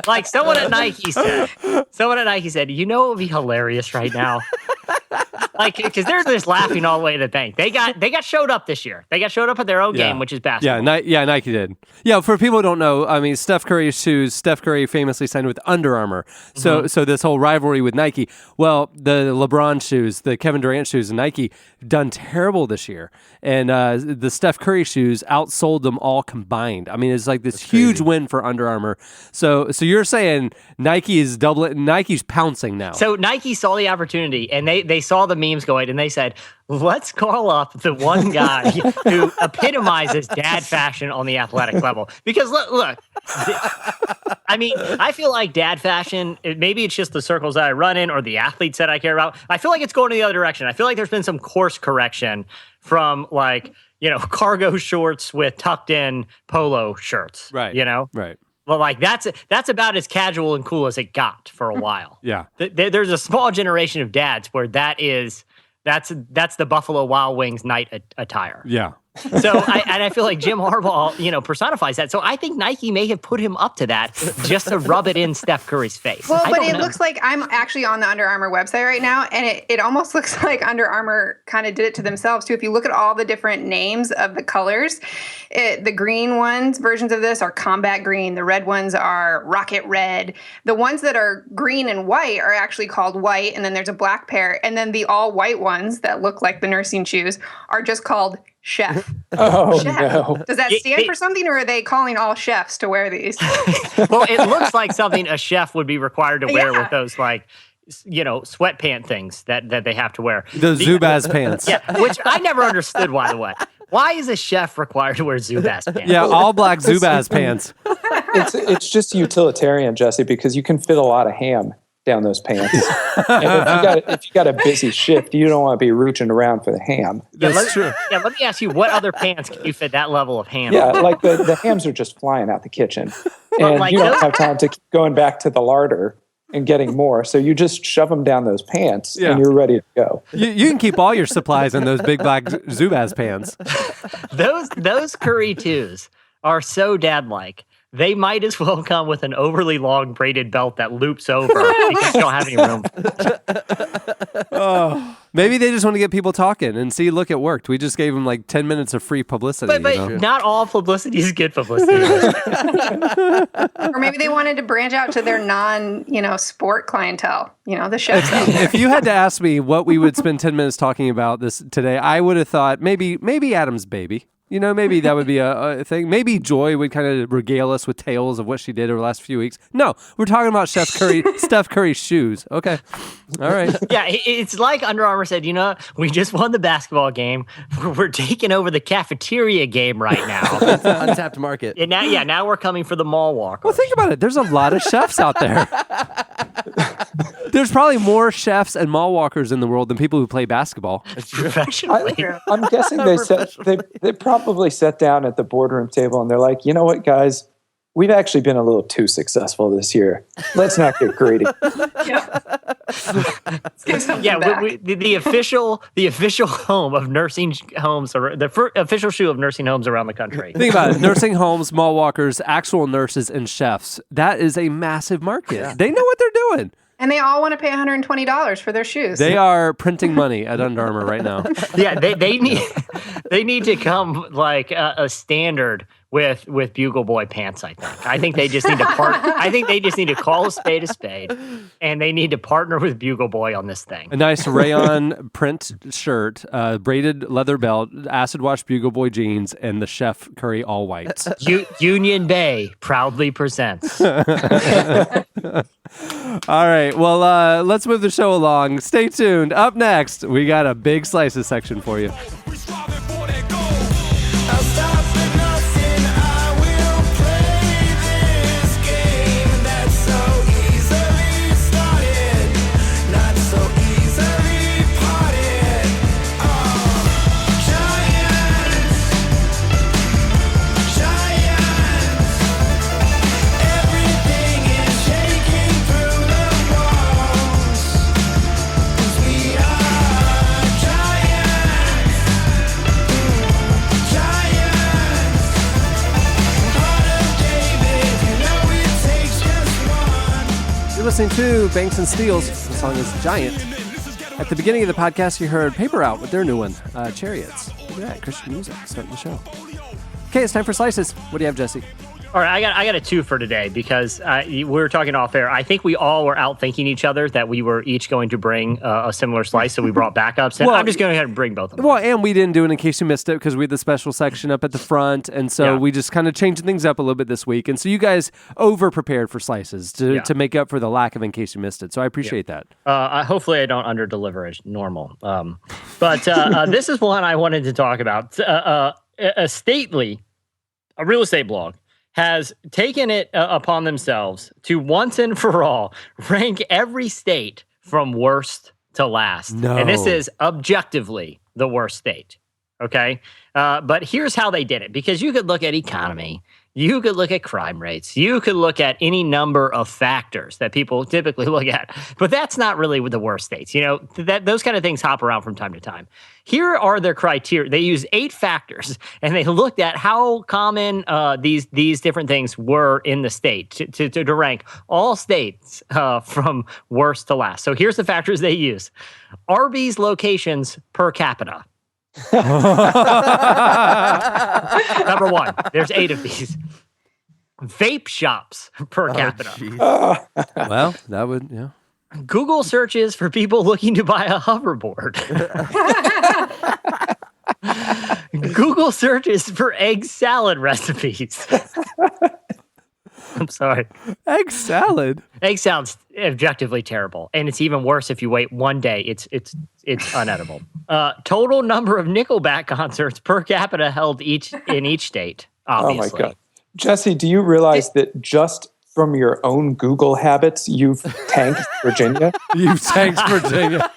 Like someone at Nike said, you know what would be hilarious right now? Like, because they're just laughing all the way to the bank. They got showed up this year. They got showed up at their own game, which is basketball. Nike did. Yeah, for people who don't know, I mean, Steph Curry's shoes, Steph Curry famously signed with Under Armour. So this whole rivalry with Nike, well, the LeBron shoes, the Kevin Durant shoes, and Nike done terrible this year. And the Steph Curry shoes outsold them all combined. I mean, it's like this huge win for Under Armour. So you're saying Nike is Nike's pouncing now. So Nike saw the opportunity, and they saw the memes going, and they said, let's call up the one guy who epitomizes dad fashion on the athletic level. Because look, I mean, I feel like dad fashion, maybe it's just the circles that I run in or the athletes that I care about. I feel like it's going in the other direction. I feel like there's been some course correction from cargo shorts with tucked in polo shirts. Right. Right. Well, like that's about as casual and cool as it got for a while. Yeah. There's a small generation of dads where that's the Buffalo Wild Wings night attire. Yeah. So I feel like Jim Harbaugh, personifies that. So I think Nike may have put him up to that just to rub it in Steph Curry's face. Well, but it looks like I'm actually on the Under Armour website right now, and it almost looks like Under Armour kind of did it to themselves too. If you look at all the different names of the colors, the green versions of this are combat green. The red ones are rocket red. The ones that are green and white are actually called white, and then there's a black pair, and then the all white ones that look like the nursing shoes are just called Chef. Oh, Chef. no. Does that stand for something, or are they calling all chefs to wear these? Well, it looks like something a chef would be required to wear with those sweatpant things that they have to wear. The Zubaz pants. Yeah, which I never understood, by the way. Why is a chef required to wear Zubaz pants? Yeah, all black Zubaz pants. It's just utilitarian, Jesse, because you can fit a lot of ham down those pants. And if you got a busy shift, you don't want to be reaching around for the ham. That's true. Yeah, let me ask you, what other pants can you fit that level of ham? Yeah, in? like the hams are just flying out the kitchen, and like you don't have time to keep going back to the larder and getting more. So you just shove them down those pants, and you're ready to go. You can keep all your supplies in those big black Zubaz pants. Those curry twos are so dad-like. They might as well come with an overly long braided belt that loops over because you don't have any room. Oh, maybe they just want to get people talking and see, look, it worked. We just gave them like 10 minutes of free publicity. But not all publicity is good publicity. Or maybe they wanted to branch out to their sport clientele, the chefs out there. If you had to ask me what we would spend 10 minutes talking about this today, I would have thought maybe Adam's baby. Maybe that would be a thing. Maybe Joy would kind of regale us with tales of what she did over the last few weeks. No, we're talking about Steph Curry's shoes. Okay. All right. Yeah, it's like Under Armour said, we just won the basketball game. We're taking over the cafeteria game right now. It's an untapped market. And now we're coming for the mall walkers. Well, think about it. There's a lot of chefs out there. There's probably more chefs and mall walkers in the world than people who play basketball. Professionally. I'm guessing they probably sat down at the boardroom table and they're like, you know what, guys? We've actually been a little too successful this year. Let's not get greedy. Yeah. The official home of nursing homes, or the official shoe of nursing homes around the country. Think about it. Nursing homes, mall walkers, actual nurses, and chefs. That is a massive market. Yeah. They know what they're doing. And they all want to pay $120 for their shoes. They are printing money at Under Armour right now. Yeah, they need to come like a standard with Bugle Boy pants. I think they just need to I think they just need to call a spade, and they need to partner with Bugle Boy on this thing. A nice rayon print shirt, braided leather belt, acid wash Bugle Boy jeans, and the Chef Curry all whites. Union Bay proudly presents. All right, well, let's move the show along. Stay tuned. Up next, we got a big slices section for you. Listening to Banks and Steels. The song is Giant. At the beginning of the podcast, you heard Paper Out with their new one, Chariots. Look at that, Christian music starting the show. Okay, it's time for slices. What do you have, Jesse? All right, I got a two for today because we were talking off air. I think we all were outthinking each other that we were each going to bring a similar slice, so we brought backups. And I'm just going to go ahead and bring both of them. Well, and we didn't do it in case you missed it because we had the special section up at the front, and so we just kind of changed things up a little bit this week. And so you guys over-prepared for slices to make up for the lack of in case you missed it. So I appreciate that. Hopefully I don't under-deliver as normal. But this is one I wanted to talk about. A real estate blog has taken it upon themselves to once and for all rank every state from worst to last. No. And this is objectively the worst state. Okay? But here's how they did it. Because you could look at economy. You could look at crime rates. You could look at any number of factors that people typically look at. But that's not really the worst states. Those kind of things hop around from time to time. Here are their criteria. They use 8 factors, and they looked at how common these different things were in the state to rank all states from worst to last. So here's the factors they use. Arby's locations per capita. Number 1, there's 8 of these. Vape shops per capita. Well, that would, yeah. Google searches for people looking to buy a hoverboard. Google searches for egg salad recipes. I'm sorry. Egg salad? Egg salad's objectively terrible. And it's even worse if you wait one day. It's unedible. Total number of Nickelback concerts per capita held in each state, obviously. Oh, my God. Jesse, do you realize that just from your own Google habits, you've tanked Virginia? You've tanked Virginia.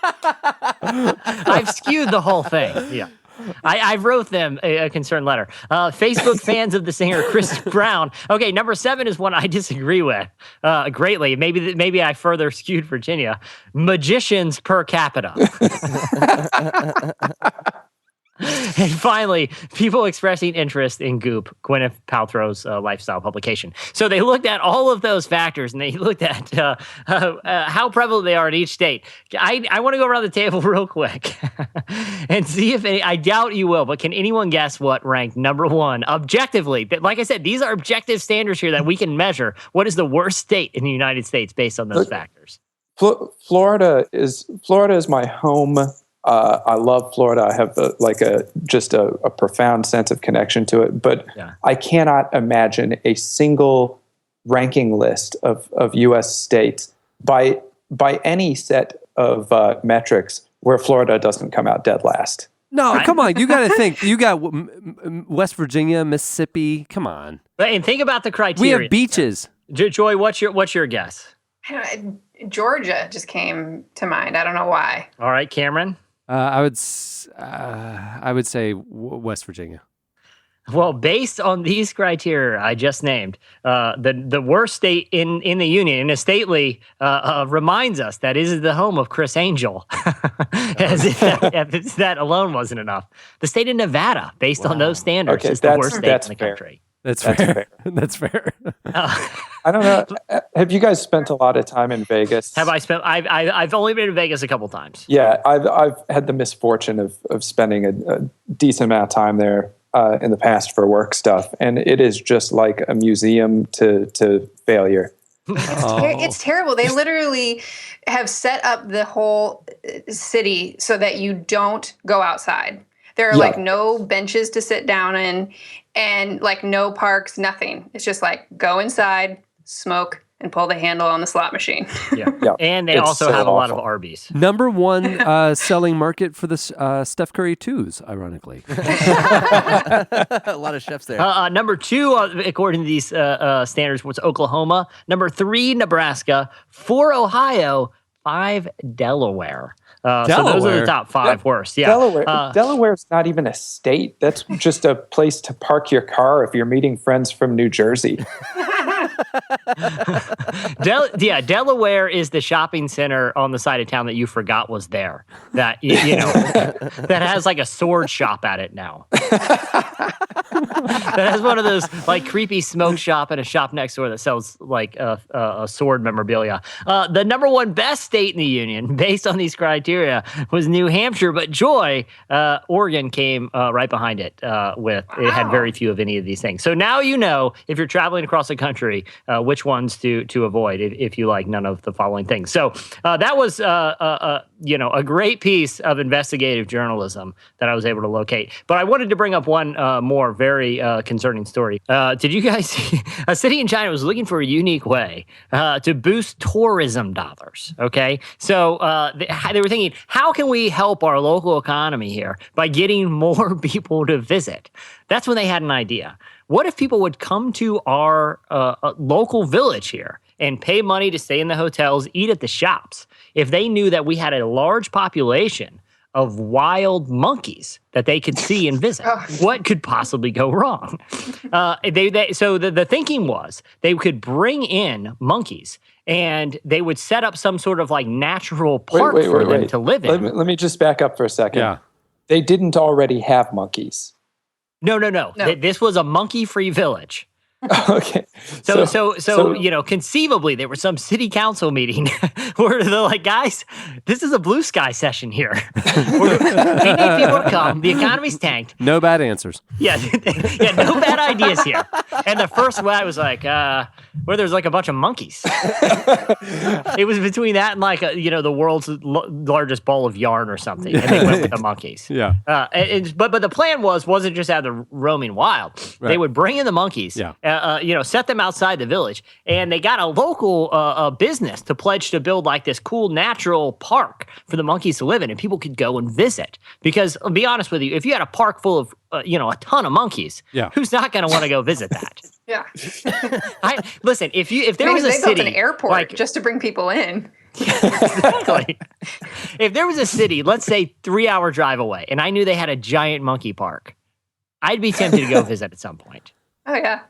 I've skewed the whole thing. Yeah. I wrote them a concerned letter. Facebook fans of the singer Chris Brown. Okay, number 7 is one I disagree with greatly. Maybe I further skewed Virginia. Magicians per capita. And finally, people expressing interest in Goop, Gwyneth Paltrow's lifestyle publication. So they looked at all of those factors, and they looked at how prevalent they are in each state. I want to go around the table real quick and see if any. I doubt you will, but can anyone guess what ranked number 1 objectively? Like I said, these are objective standards here that we can measure. What is the worst state in the United States based on those factors? Florida is my home. I love Florida. I have a profound sense of connection to it, but I cannot imagine a single ranking list of U.S. states by any set of metrics where Florida doesn't come out dead last. No, come on. You got to think. You got West Virginia, Mississippi. Come on. And think about the criteria. We have beaches. Joy, what's your guess? Georgia just came to mind. I don't know why. All right, Cameron? I would say West Virginia. Well, based on these criteria I just named, the worst state in the union, in a stately, reminds us that is the home of Chris Angel. As if that alone wasn't enough. The state of Nevada, based on those standards, is the worst state in the country. That's fair. That's fair. I don't know. Have you guys spent a lot of time in Vegas? Have I spent? I've only been to Vegas a couple times. Yeah, I've had the misfortune of spending a decent amount of time there in the past for work stuff, and it is just like a museum to failure. It's terrible. They literally have set up the whole city so that you don't go outside. There are like no benches to sit down in and like no parks, nothing. It's just like go inside, smoke, and pull the handle on the slot machine. Yeah. And they also have a lot of Arby's. Number 1 selling market for the Steph Curry 2s, ironically. A lot of chefs there. Number 2, according to these standards, was Oklahoma. Number 3, Nebraska. 4, Ohio. 5, Delaware. So those are the top 5 worst. Yeah. Delaware's not even a state. That's just a place to park your car if you're meeting friends from New Jersey. Delaware is the shopping center on the side of town that you forgot was there. That that has like a sword shop at it now. That has one of those like creepy smoke shop and a shop next door that sells like a sword memorabilia. The number 1 best state in the union, based on these criteria, was New Hampshire. But Joy, Oregon came right behind it. It had very few of any of these things. So now you know if you're traveling across the country, which ones to avoid if you like none of the following things. So that was a great piece of investigative journalism that I was able to locate. But I wanted to bring up one more very concerning story. Did you guys see a city in China was looking for a unique way to boost tourism dollars? Okay, so they were thinking, how can we help our local economy here by getting more people to visit? That's when they had an idea. What if people would come to our local village here and pay money to stay in the hotels, eat at the shops, if they knew that we had a large population of wild monkeys that they could see and visit? What could possibly go wrong? So the thinking was they could bring in monkeys and they would set up some sort of like natural park for them to live in. Let me just back up for a second. Yeah. They didn't already have monkeys. No. This was a monkey-free village. Okay. So conceivably there was some city council meeting where they're like, guys, this is a blue sky session here. We need people to come. The economy's tanked. No bad answers. Yeah, no bad ideas here. And the first one I was like, where there's like a bunch of monkeys. It was between that and like the world's largest ball of yarn or something, and they went with the monkeys. Yeah. But the plan wasn't just have the roaming wild. Right. They would bring in the monkeys. Yeah. Set them outside the village, and they got a local business to pledge to build like this cool natural park for the monkeys to live in, and people could go and visit. Because I'll be honest with you, if you had a park full of a ton of monkeys. Yeah. Who's not going to want to go visit that? Yeah. Listen, if there was a they city, built an airport just to bring people in. Exactly. If there was a city, let's say 3-hour drive away, and I knew they had a giant monkey park, I'd be tempted to go visit at some point. Oh yeah.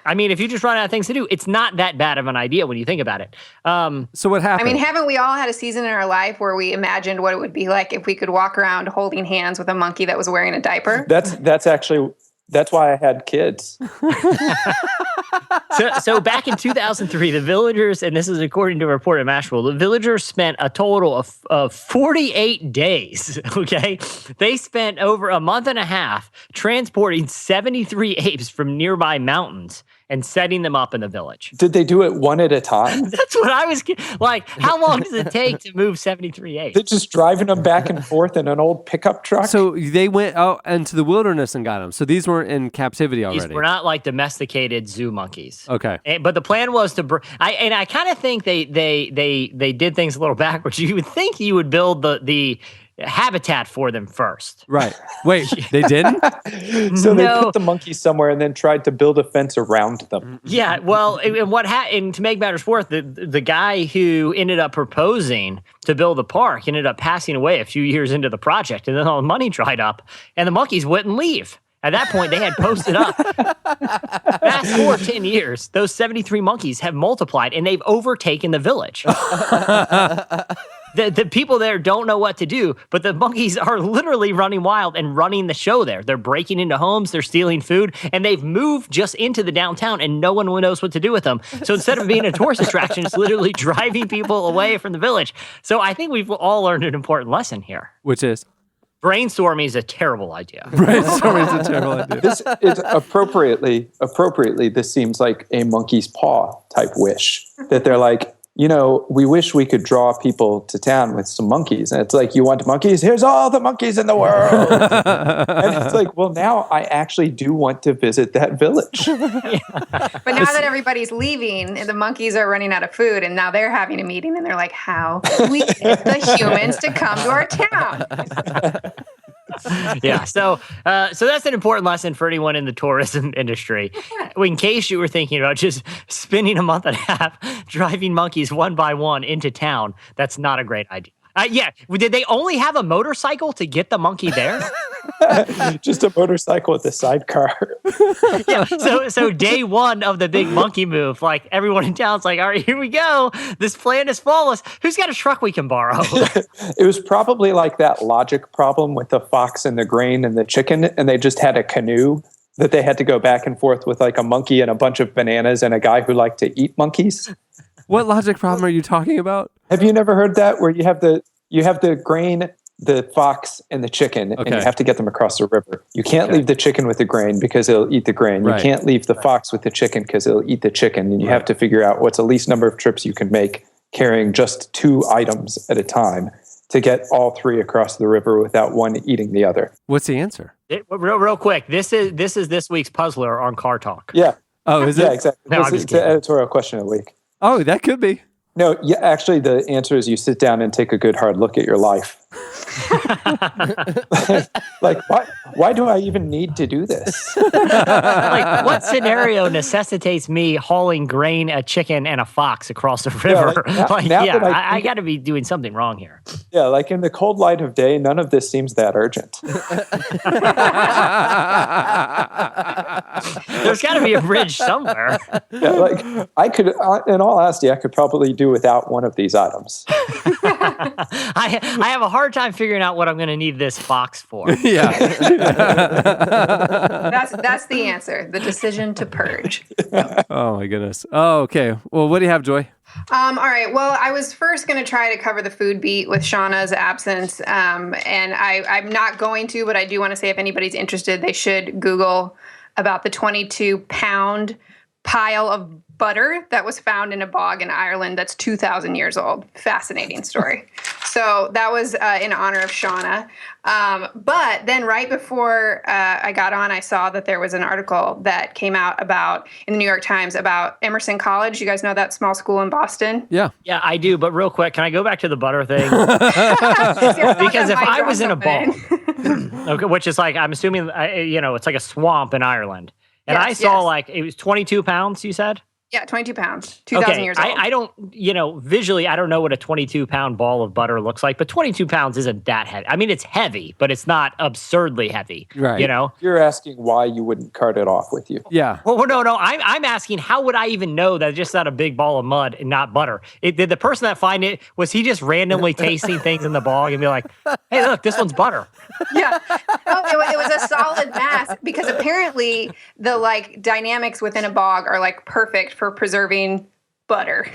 I mean, if you just run out of things to do, it's not that bad of an idea when you think about it. So what happened? I mean, haven't we all had a season in our life where we imagined what it would be like if we could walk around holding hands with a monkey that was wearing a diaper? That's why I had kids. So back in 2003, the villagers, and this is according to a report at Mashable, the villagers spent a total of 48 days, okay? They spent over a month and a half transporting 73 apes from nearby mountains and setting them up in the village. Did they do it one at a time? That's what I was like. How long does it take to move 73 apes? They're just driving them back and forth in an old pickup truck? So they went out into the wilderness and got them. So these weren't in captivity already. These were not like domesticated zoo monkeys. Okay. But the plan was to I kind of think they did things a little backwards. You would think you would build the habitat for them first. Right. Wait, they didn't? So they put the monkeys somewhere and then tried to build a fence around them. Yeah, well, and to make matters worse, the guy who ended up proposing to build the park ended up passing away a few years into the project, and then all the money dried up, and the monkeys wouldn't leave. At that point, they had posted up. Fast forward 10 years, those 73 monkeys have multiplied, and they've overtaken the village. The people there don't know what to do, but the monkeys are literally running wild and running the show there. They're breaking into homes, they're stealing food, and they've moved just into the downtown, and no one knows what to do with them. So instead of being a tourist attraction, it's literally driving people away from the village. So I think we've all learned an important lesson here. Which is? Brainstorming is a terrible idea. Brainstorming is a terrible idea. This is appropriately, this seems like a monkey's paw type wish. That they're like, we wish we could draw people to town with some monkeys. And it's like, you want monkeys? Here's all the monkeys in the world. And it's like, well, now I actually do want to visit that village. But now that everybody's leaving, the monkeys are running out of food, and now they're having a meeting, and they're like, how can we get the humans to come to our town? Yeah, so that's an important lesson for anyone in the tourism industry. In case you were thinking about just spending a month and a half driving monkeys one by one into town, that's not a great idea. Yeah, did they only have a motorcycle to get the monkey there? Just a motorcycle with a sidecar. Yeah, so day one of the big monkey move, like everyone in town's like, all right, here we go. This plan is flawless. Who's got a truck we can borrow? It was probably like that logic problem with the fox and the grain and the chicken, and they just had a canoe that they had to go back and forth with, like a monkey and a bunch of bananas and a guy who liked to eat monkeys. What logic problem are you talking about? Have you never heard that, where you have the grain, the fox, and the chicken, and you have to get them across the river? You can't leave the chicken with the grain because it'll eat the grain. You can't leave the fox with the chicken because it'll eat the chicken. And you have to figure out what's the least number of trips you can make carrying just 2 items at a time to get all 3 across the river without one eating the other. What's the answer? Real quick, this is this week's puzzler on Car Talk. Yeah. Oh, is it? Yeah, exactly. No, It's the editorial question of the week. Oh, that could be. No, yeah, actually, the answer is you sit down and take a good hard look at your life. Like, why do I even need to do this? Like, what scenario necessitates me hauling grain, a chicken, and a fox across the river? I got to be doing something wrong here. Yeah, like in the cold light of day, none of this seems that urgent. There's got to be a bridge somewhere. Yeah, like I could, in all honesty, I could probably do without one of these items. I have a hard time figuring out what I'm going to need this fox for. Yeah. That's the answer. The decision to purge. Oh my goodness. Oh, okay. Well, what do you have, Joy? All right. Well, I was first going to try to cover the food beat with Shauna's absence, and I'm not going to, but I do want to say if anybody's interested, they should Google about the 22-pound pile of butter that was found in a bog in Ireland that's 2,000 years old. Fascinating story. So that was in honor of Shauna. But then right before I got on, I saw that there was an article that came out in the New York Times about Emerson College. You guys know that small school in Boston? Yeah. Yeah, I do. But real quick, can I go back to the butter thing? Yeah, Because if I was in a something. bog, okay, which is like, I'm assuming, it's like a swamp in Ireland. And I Yes, saw yes. like, it was 22 pounds, you said? Yeah, 22 pounds, 2,000 years old. I don't, visually, I don't know what a 22-pound ball of butter looks like, but 22 pounds isn't that heavy. I mean, it's heavy, but it's not absurdly heavy, Right. You're asking why you wouldn't cart it off with you. Yeah. Well, no. I'm asking, how would I even know that it's just not a big ball of mud and not butter? Did the person that find it, was he just randomly tasting things in the bog and be like, hey, look, this one's butter? Yeah. No, it was a solid mass because apparently the dynamics within a bog are perfect for preserving butter.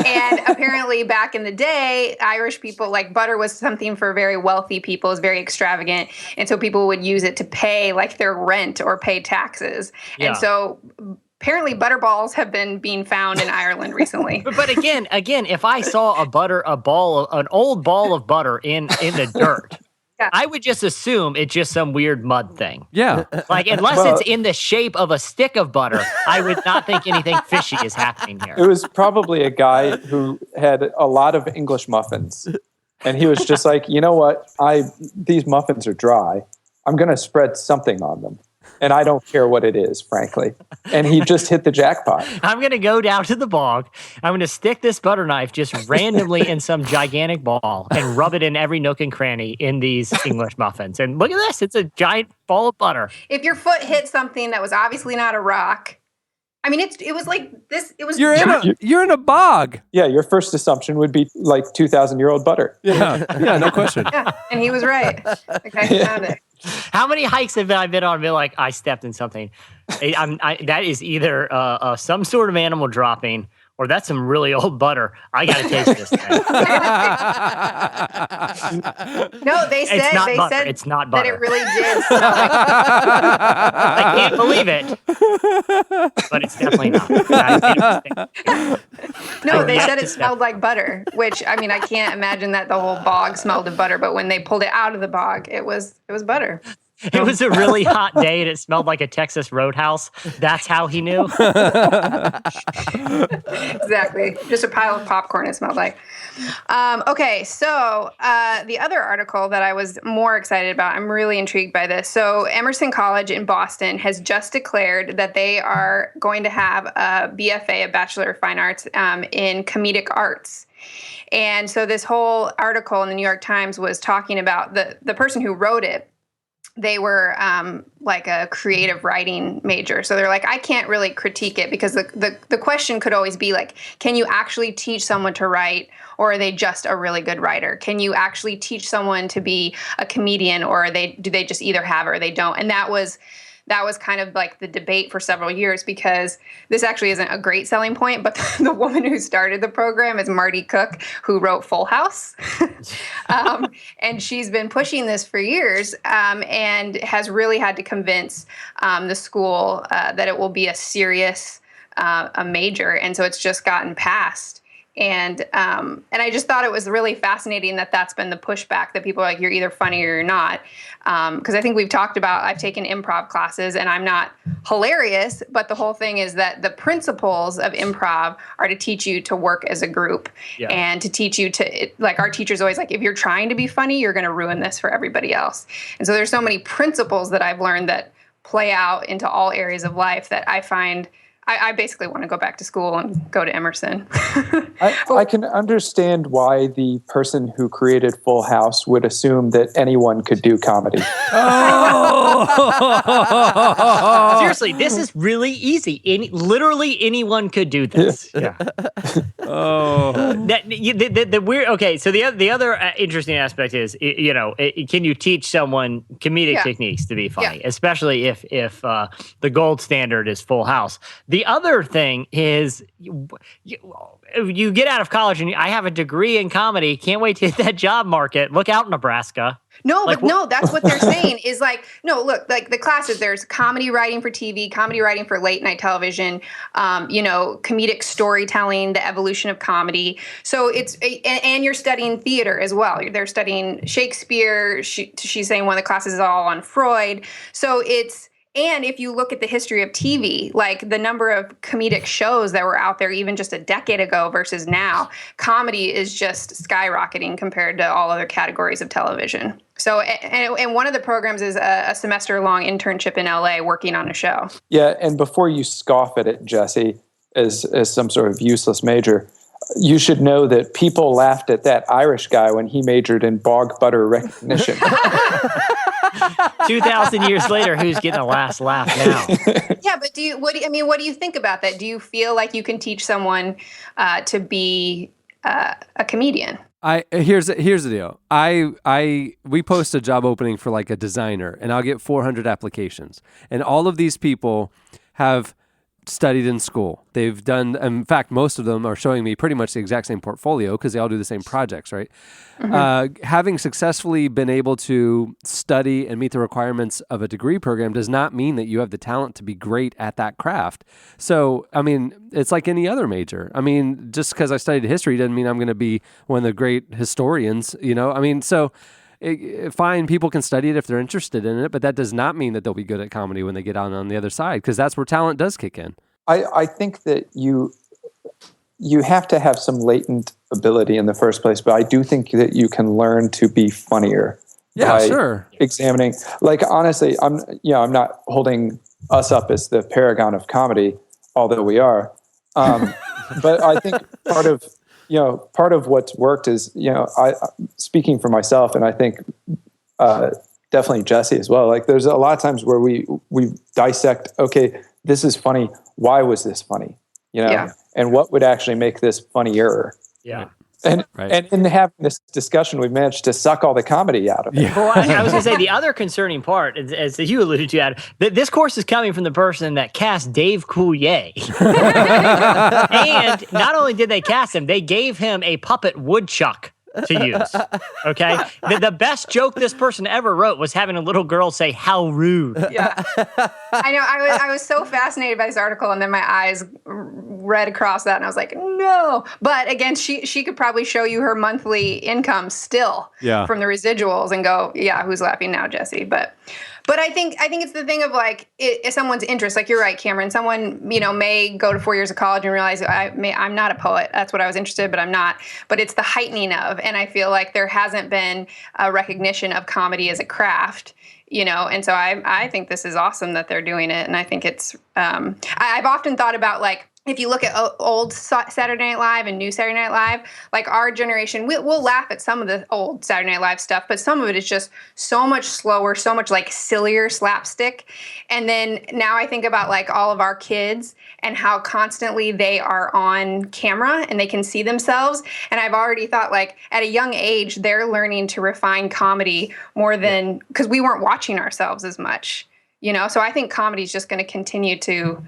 And apparently back in the day, Irish people, butter was something for very wealthy people, it was very extravagant. And so people would use it to pay their rent or pay taxes. Yeah. And so apparently butterballs have been being found in Ireland recently. But again, if I saw an old ball of butter in the dirt, Yeah. I would just assume it's just some weird mud thing. Yeah. Unless it's in the shape of a stick of butter, I would not think anything fishy is happening here. It was probably a guy who had a lot of English muffins. And he was just like, you know what? These muffins are dry. I'm going to spread something on them. And I don't care what it is, frankly. And he just hit the jackpot. I'm going to go down to the bog. I'm going to stick this butter knife just randomly in some gigantic ball and rub it in every nook and cranny in these English muffins. And look at this. It's a giant ball of butter. If your foot hit something that was obviously not a rock, I mean, it was like this. It was You're in a bog. Yeah, your first assumption would be 2,000-year-old butter. Yeah. Yeah, no question. Yeah, and he was right. The guy found it. How many hikes have I been on and been like, I stepped in something? That is either some sort of animal dropping or that's some really old butter. I got to taste this thing. No, they said It's not butter. that it really did smell like I can't believe it, but it's definitely not. No, they said it smelled like butter, which, I mean, I can't imagine that the whole bog smelled of butter, but when they pulled it out of the bog, it was butter. It was a really hot day and it smelled like a Texas Roadhouse. That's how he knew. Exactly. Just a pile of popcorn it smelled like. Okay, so the other article that I was more excited about, I'm really intrigued by this. So Emerson College in Boston has just declared that they are going to have a BFA, a Bachelor of Fine Arts, in Comedic Arts. And so this whole article in the New York Times was talking about the person who wrote it. They were like a creative writing major. So they're like, I can't really critique it because the question could always be like, can you actually teach someone to write, or are they just a really good writer? Can you actually teach someone to be a comedian, or do they just either have it or they don't? And that was kind of like the debate for several years, because this actually isn't a great selling point, but the woman who started the program is Marty Cook, who wrote Full House. And she's been pushing this for years and has really had to convince the school that it will be a serious a major. And so it's just gotten passed. And I just thought it was really fascinating that that's been the pushback, that people are like, you're either funny or you're not. Because I think we've talked about, I've taken improv classes and I'm not hilarious, but the whole thing is that the principles of improv are to teach you to work as a group and to teach you to, like our teacher's always like, if you're trying to be funny, you're going to ruin this for everybody else. And so there's so many principles that I've learned that play out into all areas of life that I find I basically want to go back to school and go to Emerson. I can understand why the person who created Full House would assume that anyone could do comedy. Seriously, this is really easy. Literally anyone could do this. Yeah. The weird. Okay, so the other interesting aspect is, can you teach someone comedic techniques to be funny, especially if the gold standard is Full House. The other thing is, you get out of college and I have a degree in comedy. Can't wait to hit that job market. Look out, Nebraska. No, but no, that's what they're saying is like, no, look, like the classes, there's comedy writing for TV, comedy writing for late night television, comedic storytelling, the evolution of comedy. So and you're studying theater as well. They're studying Shakespeare. She's saying one of the classes is all on Freud. So and if you look at the history of TV, like the number of comedic shows that were out there even just a decade ago versus now, comedy is just skyrocketing compared to all other categories of television. So, and one of the programs is a semester-long internship in LA working on a show. Yeah, and before you scoff at it, Jesse, as some sort of useless major, you should know that people laughed at that Irish guy when he majored in bog butter recognition. 2,000 years later, who's getting a last laugh now? Yeah, but what do you think about that? Do you feel like you can teach someone to be a comedian? Here's the deal. We post a job opening for like a designer, and I'll get 400 applications, and all of these people have studied in school. They've done, in fact, most of them are showing me pretty much the exact same portfolio because they all do the same projects, right? Mm-hmm. Having successfully been able to study and meet the requirements of a degree program does not mean that you have the talent to be great at that craft. So, I mean, it's like any other major. I mean, just because I studied history doesn't mean I'm going to be one of the great historians, I mean, so fine, people can study it if they're interested in it, but that does not mean that they'll be good at comedy when they get on the other side, because that's where talent does kick in. I think that you have to have some latent ability in the first place, but I do think that you can learn to be funnier. Yeah, sure. Examining, like, honestly, I'm not holding us up as the paragon of comedy, although we are. But I think part of what's worked is, I speaking for myself, and I think definitely Jesse as well. Like, there's a lot of times where we dissect. Okay, this is funny. Why was this funny? And what would actually make this funnier? Yeah. And in having this discussion, we've managed to suck all the comedy out of it. Yeah. Well, I was going to say the other concerning part, as you alluded to, Adam, that this course is coming from the person that cast Dave Coulier. And not only did they cast him, they gave him a puppet woodchuck to use. Okay? The best joke this person ever wrote was having a little girl say, "How rude." Yeah. I know. I was so fascinated by this article, and then my eyes read across that, and I was like, no. But again, she could probably show you her monthly income still from the residuals and go, yeah, who's laughing now, Jesse? But I think it's the thing of like, if someone's interest, like you're right, Cameron, someone, may go to 4 years of college and realize I'm not a poet. That's what I was interested in, but I'm not. But it's the heightening of, and I feel like there hasn't been a recognition of comedy as a craft, and so I think this is awesome that they're doing it. And I think it's, I've often thought about, like, if you look at old Saturday Night Live and new Saturday Night Live, like our generation, we'll laugh at some of the old Saturday Night Live stuff, but some of it is just so much slower, so much like sillier slapstick. And then now I think about like all of our kids and how constantly they are on camera and they can see themselves. And I've already thought, like, at a young age, they're learning to refine comedy more than, because we weren't watching ourselves as much, So I think comedy is just going to continue to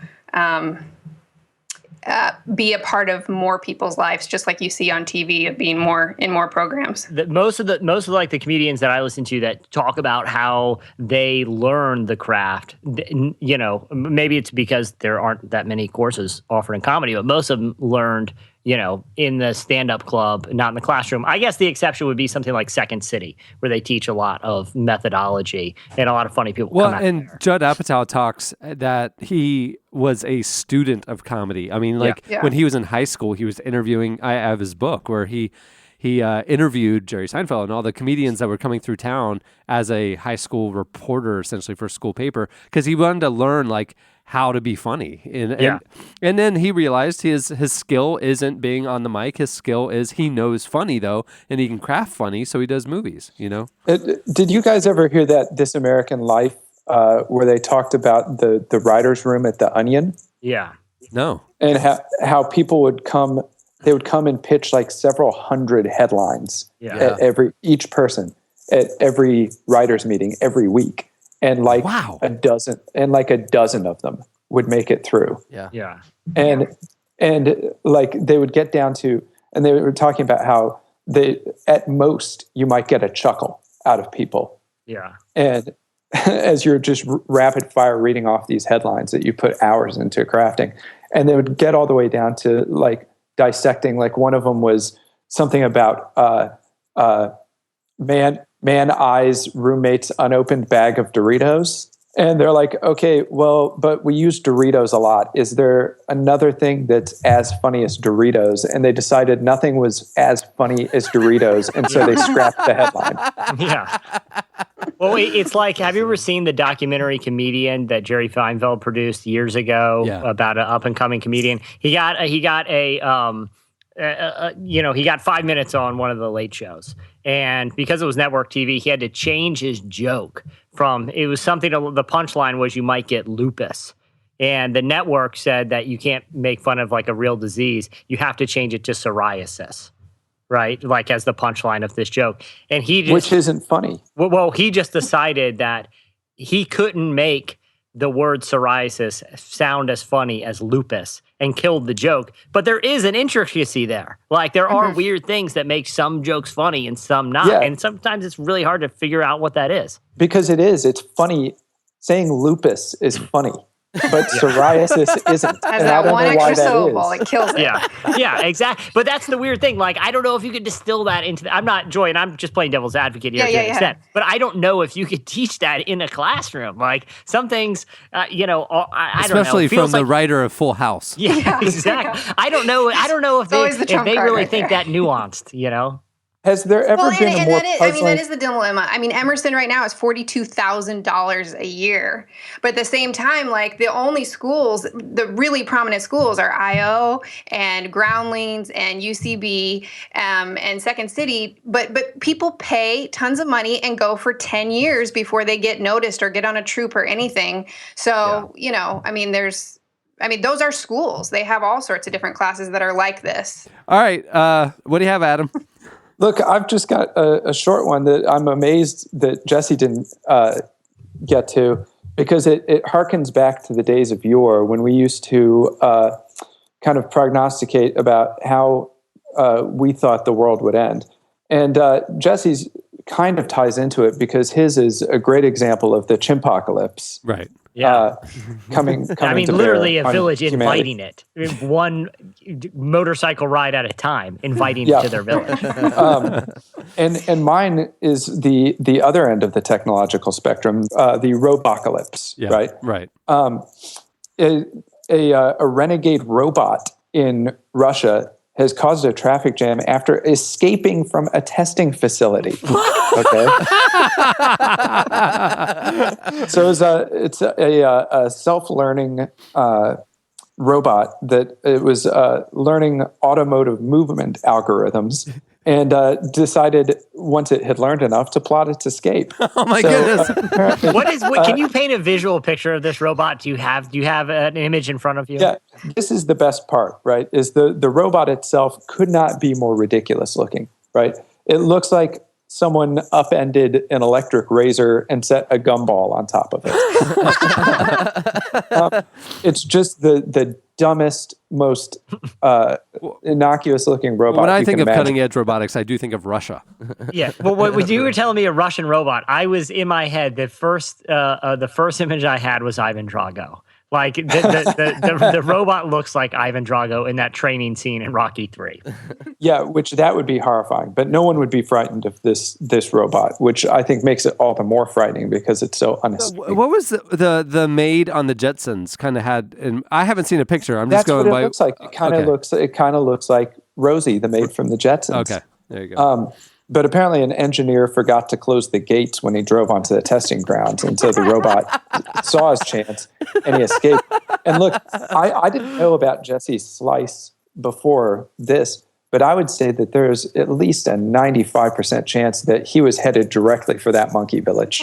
be a part of more people's lives, just like you see on TV of being in more programs. Most of like the comedians that I listen to that talk about how they learn the craft, maybe it's because there aren't that many courses offered in comedy, but most of them learned, in the stand-up club, not in the classroom. I guess the exception would be something like Second City, where they teach a lot of methodology and a lot of funny people come out and there. Judd Apatow talks that he was a student of comedy. I mean, when he was in high school, he was interviewing, I have his book where he interviewed Jerry Seinfeld and all the comedians that were coming through town as a high school reporter, essentially, for a school paper, because he wanted to learn, like, how to be funny. And then he realized his skill isn't being on the mic. His skill is he knows funny, though, and he can craft funny, so he does movies, Did you guys ever hear that This American Life, where they talked about the writer's room at the Onion? Yeah. No. And how people would come, they would come and pitch like several hundred headlines at each person at every writer's meeting every week. And like a dozen of them would make it through. Yeah. And like they would get down to, and they were talking about how at most you might get a chuckle out of people. Yeah. And as you're just rapid fire reading off these headlines that you put hours into crafting, and they would get all the way down to like dissecting. Like one of them was something about man eyes roommate's unopened bag of Doritos. And they're like, okay, well, but we use Doritos a lot. Is there another thing that's as funny as Doritos? And they decided nothing was as funny as Doritos. And so they scrapped the headline. Yeah. Well, it's like, have you ever seen the documentary Comedian that Jerry Feinfeld produced years ago about an up and coming comedian? He got 5 minutes on one of the late shows. And because it was network TV, he had to change his joke it was something, the punchline was you might get lupus. And the network said that you can't make fun of like a real disease. You have to change it to psoriasis, right? Like as the punchline of this joke. And which isn't funny. Well, he just decided that he couldn't make the word psoriasis sound as funny as lupus and killed the joke. But there is an intricacy there. Like there are weird things that make some jokes funny and some not. Yeah. And sometimes it's really hard to figure out what that is. Because it's funny. Saying lupus is funny. But psoriasis isn't. As that one extra syllable, it kills it. Yeah, exactly. But that's the weird thing. Like, I don't know if you could distill that into I'm not, Joy, and I'm just playing devil's advocate here to an extent. But I don't know if you could teach that in a classroom. Like, some things, I don't know. Especially from the writer of Full House. Yeah, exactly. I don't know if they really think that nuanced, Has there ever been a more puzzling... that is the dilemma. I mean, Emerson right now is $42,000 a year. But at the same time, like the only schools, the really prominent schools are IO and Groundlings and UCB and Second City. But people pay tons of money and go for 10 years before they get noticed or get on a troop or anything. So, those are schools. They have all sorts of different classes that are like this. All right. What do you have, Adam? Look, I've just got a short one that I'm amazed that Jesse didn't get to, because it harkens back to the days of yore when we used to kind of prognosticate about how we thought the world would end. And Jesse's kind of ties into it because his is a great example of the chimpocalypse. Right. Yeah. Coming I mean, to literally bear a village humanity. inviting it. One motorcycle ride at a time, inviting it to their village. And mine is the other end of the technological spectrum, the robocalypse, right? Right. A renegade robot in Russia has caused a traffic jam after escaping from a testing facility. Okay. So it's a self-learning robot that it was learning automotive movement algorithms, and decided once it had learned enough to plot its escape. Oh my goodness! Can you paint a visual picture of this robot? Do you have an image in front of you? Yeah, this is the best part, right? Is the robot itself could not be more ridiculous looking, right? It looks like someone upended an electric razor and set a gumball on top of it. It's just the dumbest, most innocuous-looking robot. When I think of imagine. cutting-edge robotics, I do think of Russia. Yeah. Well, when you were telling me a Russian robot, I was in my head. The first image I had was Ivan Drago. Like the robot looks like Ivan Drago in that training scene in Rocky III. Yeah, which that would be horrifying, but no one would be frightened of this robot, which I think makes it all the more frightening because it's so unassuming. What was the maid on the Jetsons kind of had? And I haven't seen a picture. I'm just going what it by. Looks like. It kind of looks like Rosie, the maid from the Jetsons. Okay, there you go. But apparently an engineer forgot to close the gates when he drove onto the testing grounds. And so the robot saw his chance and he escaped. And look, I didn't know about Jesse Slice before this, but I would say that there's at least a 95% chance that he was headed directly for that monkey village.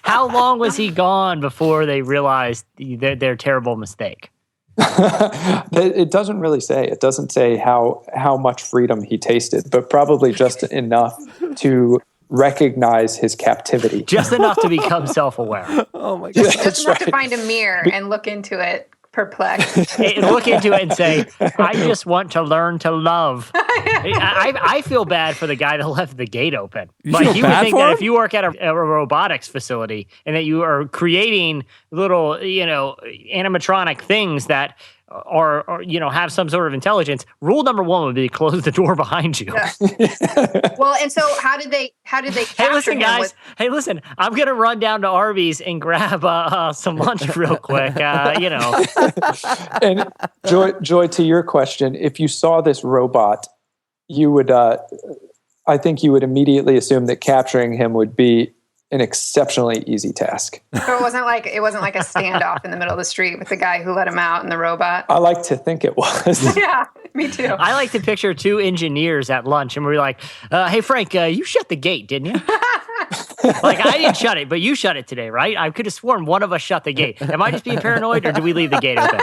How long was he gone before they realized their terrible mistake? It doesn't really say. It doesn't say how much freedom he tasted, but probably just enough to recognize his captivity. Just enough to become self-aware. Oh my God. Just enough to find a mirror and look into it perplexed. Look into it and say, I just want to learn to love. I feel bad for the guy that left the gate open. Like, you would think that if you work at a robotics facility and that you are creating little, animatronic things that are have some sort of intelligence, rule number one would be to close the door behind you. Yeah. Well, and so how did they capture listen, him guys. Hey, listen, I'm gonna run down to Arby's and grab some lunch real quick. And Joy, to your question, if you saw this robot, you would, I think you would immediately assume that capturing him would be an exceptionally easy task. So it wasn't like a standoff in the middle of the street with the guy who let him out and the robot. I like to think it was. Yeah, me too. I like to picture two engineers at lunch, and we're like, "Hey, Frank, you shut the gate, didn't you?" Like, I didn't shut it, but you shut it today, right? I could have sworn one of us shut the gate. Am I just being paranoid, or do we leave the gate open?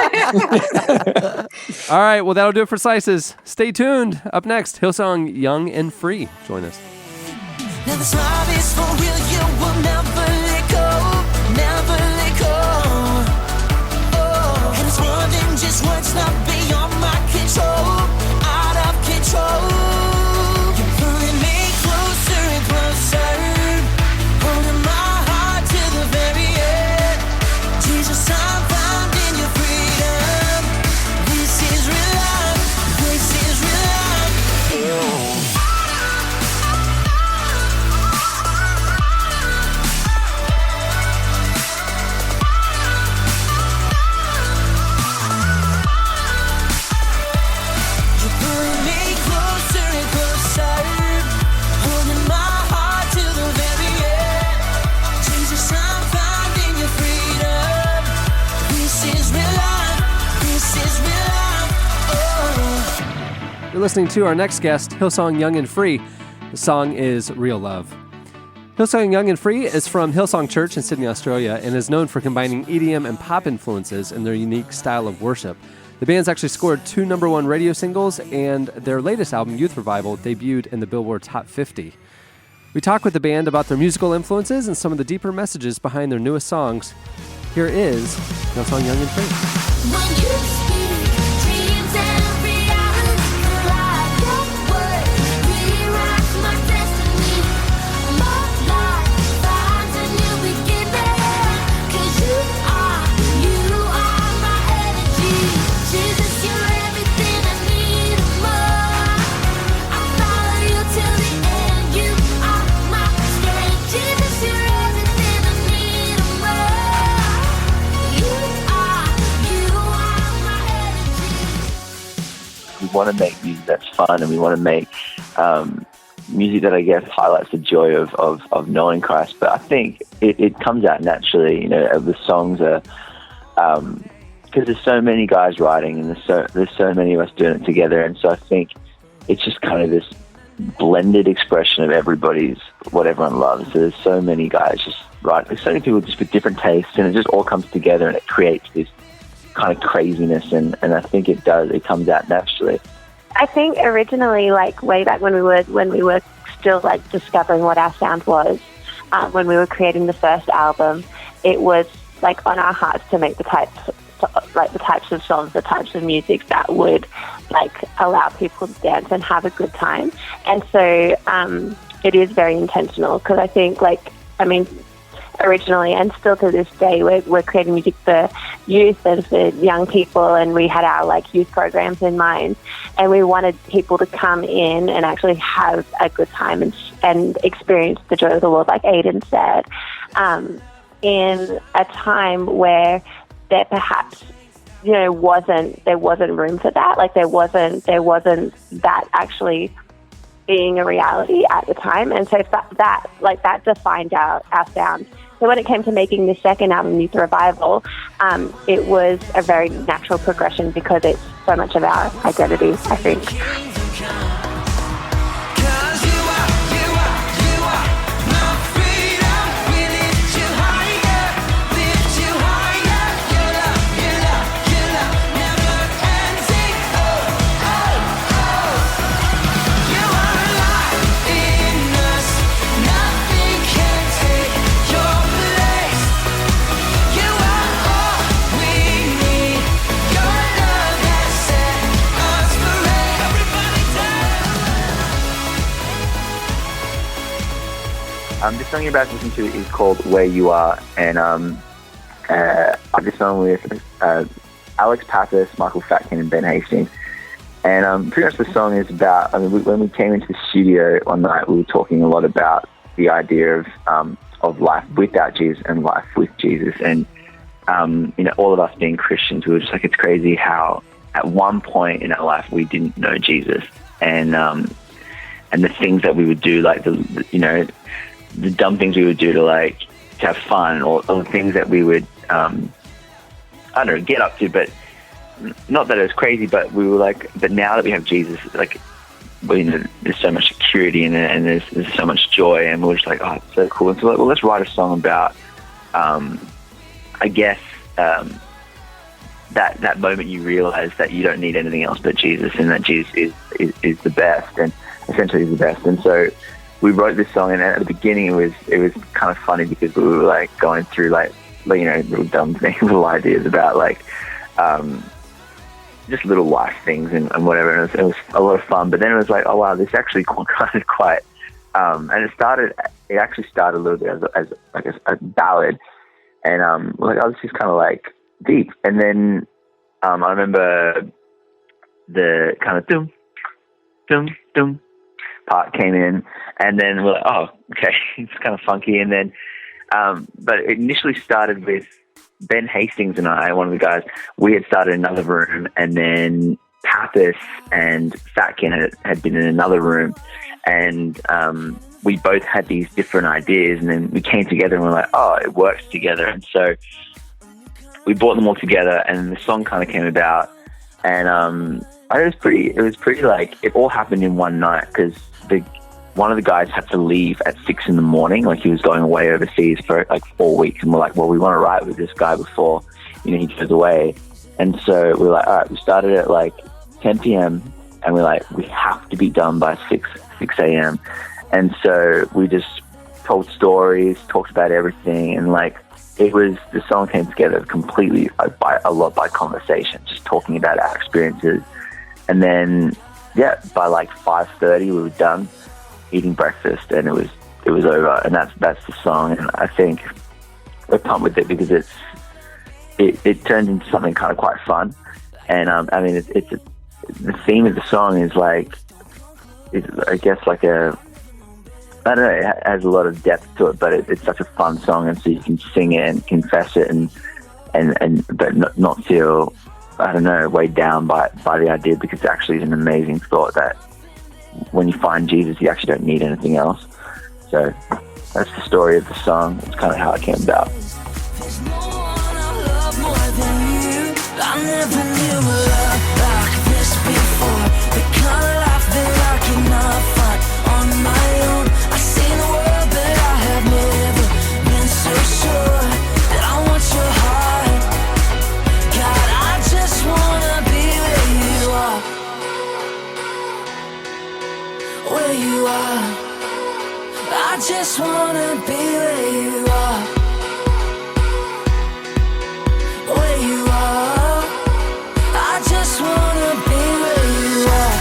All right, well, that'll do it for Slices. Stay tuned. Up next, Hillsong Young and Free. Join us. Now this love is for real, you will never let go, never let go. Oh, and it's more than just words, not beyond my control, out of control. You're pulling me closer and closer, holding my heart to the very end. Jesus, I'm found in your freedom. This is real love, this is real love. You're listening to our next guest, Hillsong Young and Free. The song is Real Love. Hillsong Young and Free is from Hillsong Church in Sydney, Australia, and is known for combining EDM and pop influences in their unique style of worship. The band's actually scored 2 #1 radio singles, and their latest album, Youth Revival, debuted in the Billboard Top 50. We talk with the band about their musical influences and some of the deeper messages behind their newest songs. Here is Hillsong Young and Free. When you speak, dreams and reality collide. Your word rewrites my destiny. My life finds a new beginning. 'Cause you are my energy. Jesus, you're everything I need and more. I follow you till the end. You are my strength. Jesus, you're everything I need and more. You are my energy. We want to make music that's fun, and we want to make music that, I guess, highlights the joy of knowing Christ. But I think it comes out naturally. The songs are because there's so many guys writing, and there's so many of us doing it together. And so I think it's just kind of this blended expression of what everyone loves. So there's so many guys just writing. There's so many people just with different tastes, and it just all comes together, and it creates this kind of craziness. And I think it comes out naturally. I think originally, like way back when we were still like discovering what our sound was, when we were creating the first album, it was like on our hearts to make the types of songs, the types of music that would like allow people to dance and have a good time. And so it is very intentional, because I think originally and still to this day, we're creating music for youth and for young people, and we had our like youth programs in mind, and we wanted people to come in and actually have a good time and experience the joy of the Lord, like Aiden said, in a time where there perhaps wasn't room for that, like there wasn't that actually being a reality at the time. And so that defined our sound. So when it came to making the second album, Youth Revival, it was a very natural progression, because it's so much of our identity, I think. This song you're about to listen to is called Where You Are, and I did this song with Alex Pappas, Michael Fatkin, and Ben Hastings. And pretty much the song is about, when we came into the studio one night, we were talking a lot about the idea of life without Jesus and life with Jesus. And, all of us being Christians, we were just like, it's crazy how at one point in our life we didn't know Jesus. And the things that we would do, like the dumb things we would do to have fun, or the things that we would, get up to, but not that it was crazy, but we were like, but now that we have Jesus, there's so much security in it, and there's so much joy, and we're just like, oh, it's so cool. And so, let's write a song about, that moment you realize that you don't need anything else but Jesus, and that Jesus is the best, and essentially is the best. And so we wrote this song, and at the beginning it was kind of funny because we were going through real dumb things, little ideas about just little life things and whatever, and it was a lot of fun. But then it was like, oh wow, this actually kind of quite, and it actually started a little bit as a ballad, and this is kind of deep. And then I remember the kind of dum dum dum part came in, and then we're like, oh, okay, it's kind of funky. And then but it initially started with Ben Hastings and I, one of the guys, we had started another room, and then Pappas and Fatkin had been in another room, and we both had these different ideas, and then we came together and we're like, oh, it works together. And so we brought them all together, and the song kind of came about, and it was pretty it all happened in one night, because one of the guys had to leave at 6 a.m. He was going away overseas for 4 weeks. And we're like, well, we want to write with this guy before, he goes away. And so we're like, all right, we started at 10 p.m. and we're like, we have to be done by 6 a.m. And so we just told stories, talked about everything. And the song came together completely by conversation, just talking about our experiences. And then, by 5:30 we were done eating breakfast, and it was over, and that's the song. And I think we're pumped with it because it turns into something kind of quite fun. And the theme of the song is I don't know, it has a lot of depth to it, but it's such a fun song, and so you can sing it and confess it and but not feel, I don't know, weighed down by the idea, because it actually is an amazing thought that when you find Jesus, you actually don't need anything else. So that's the story of the song. It's kind of how it came about. There's no one I love more than you. I never knew a love like this before. The kind of life that I cannot find on my own. I've seen the world, but I have never been so sure that I want your heart. God, I just wanna be where you are. Where you are, I just wanna be where you are. Where you are, I just wanna be where you are.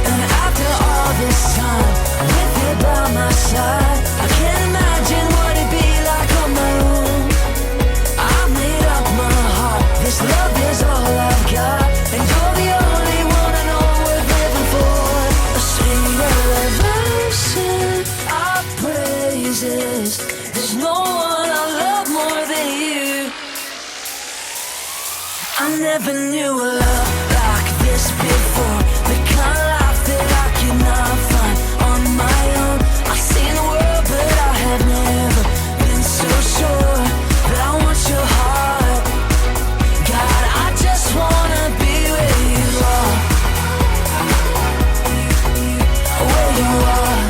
And after all this time, with you by my side, I can't imagine what it'd be like on my own. I made up my heart, this love is all I've got, and you're the only one I know worth living for. A sweet elevation of praises. There's no one I love more than you. I never knew a love like this before. The kind of life that I cannot find on my own. I've seen the world, but I have never been so sure that I want your heart. God, I just wanna be where you are. Where you are,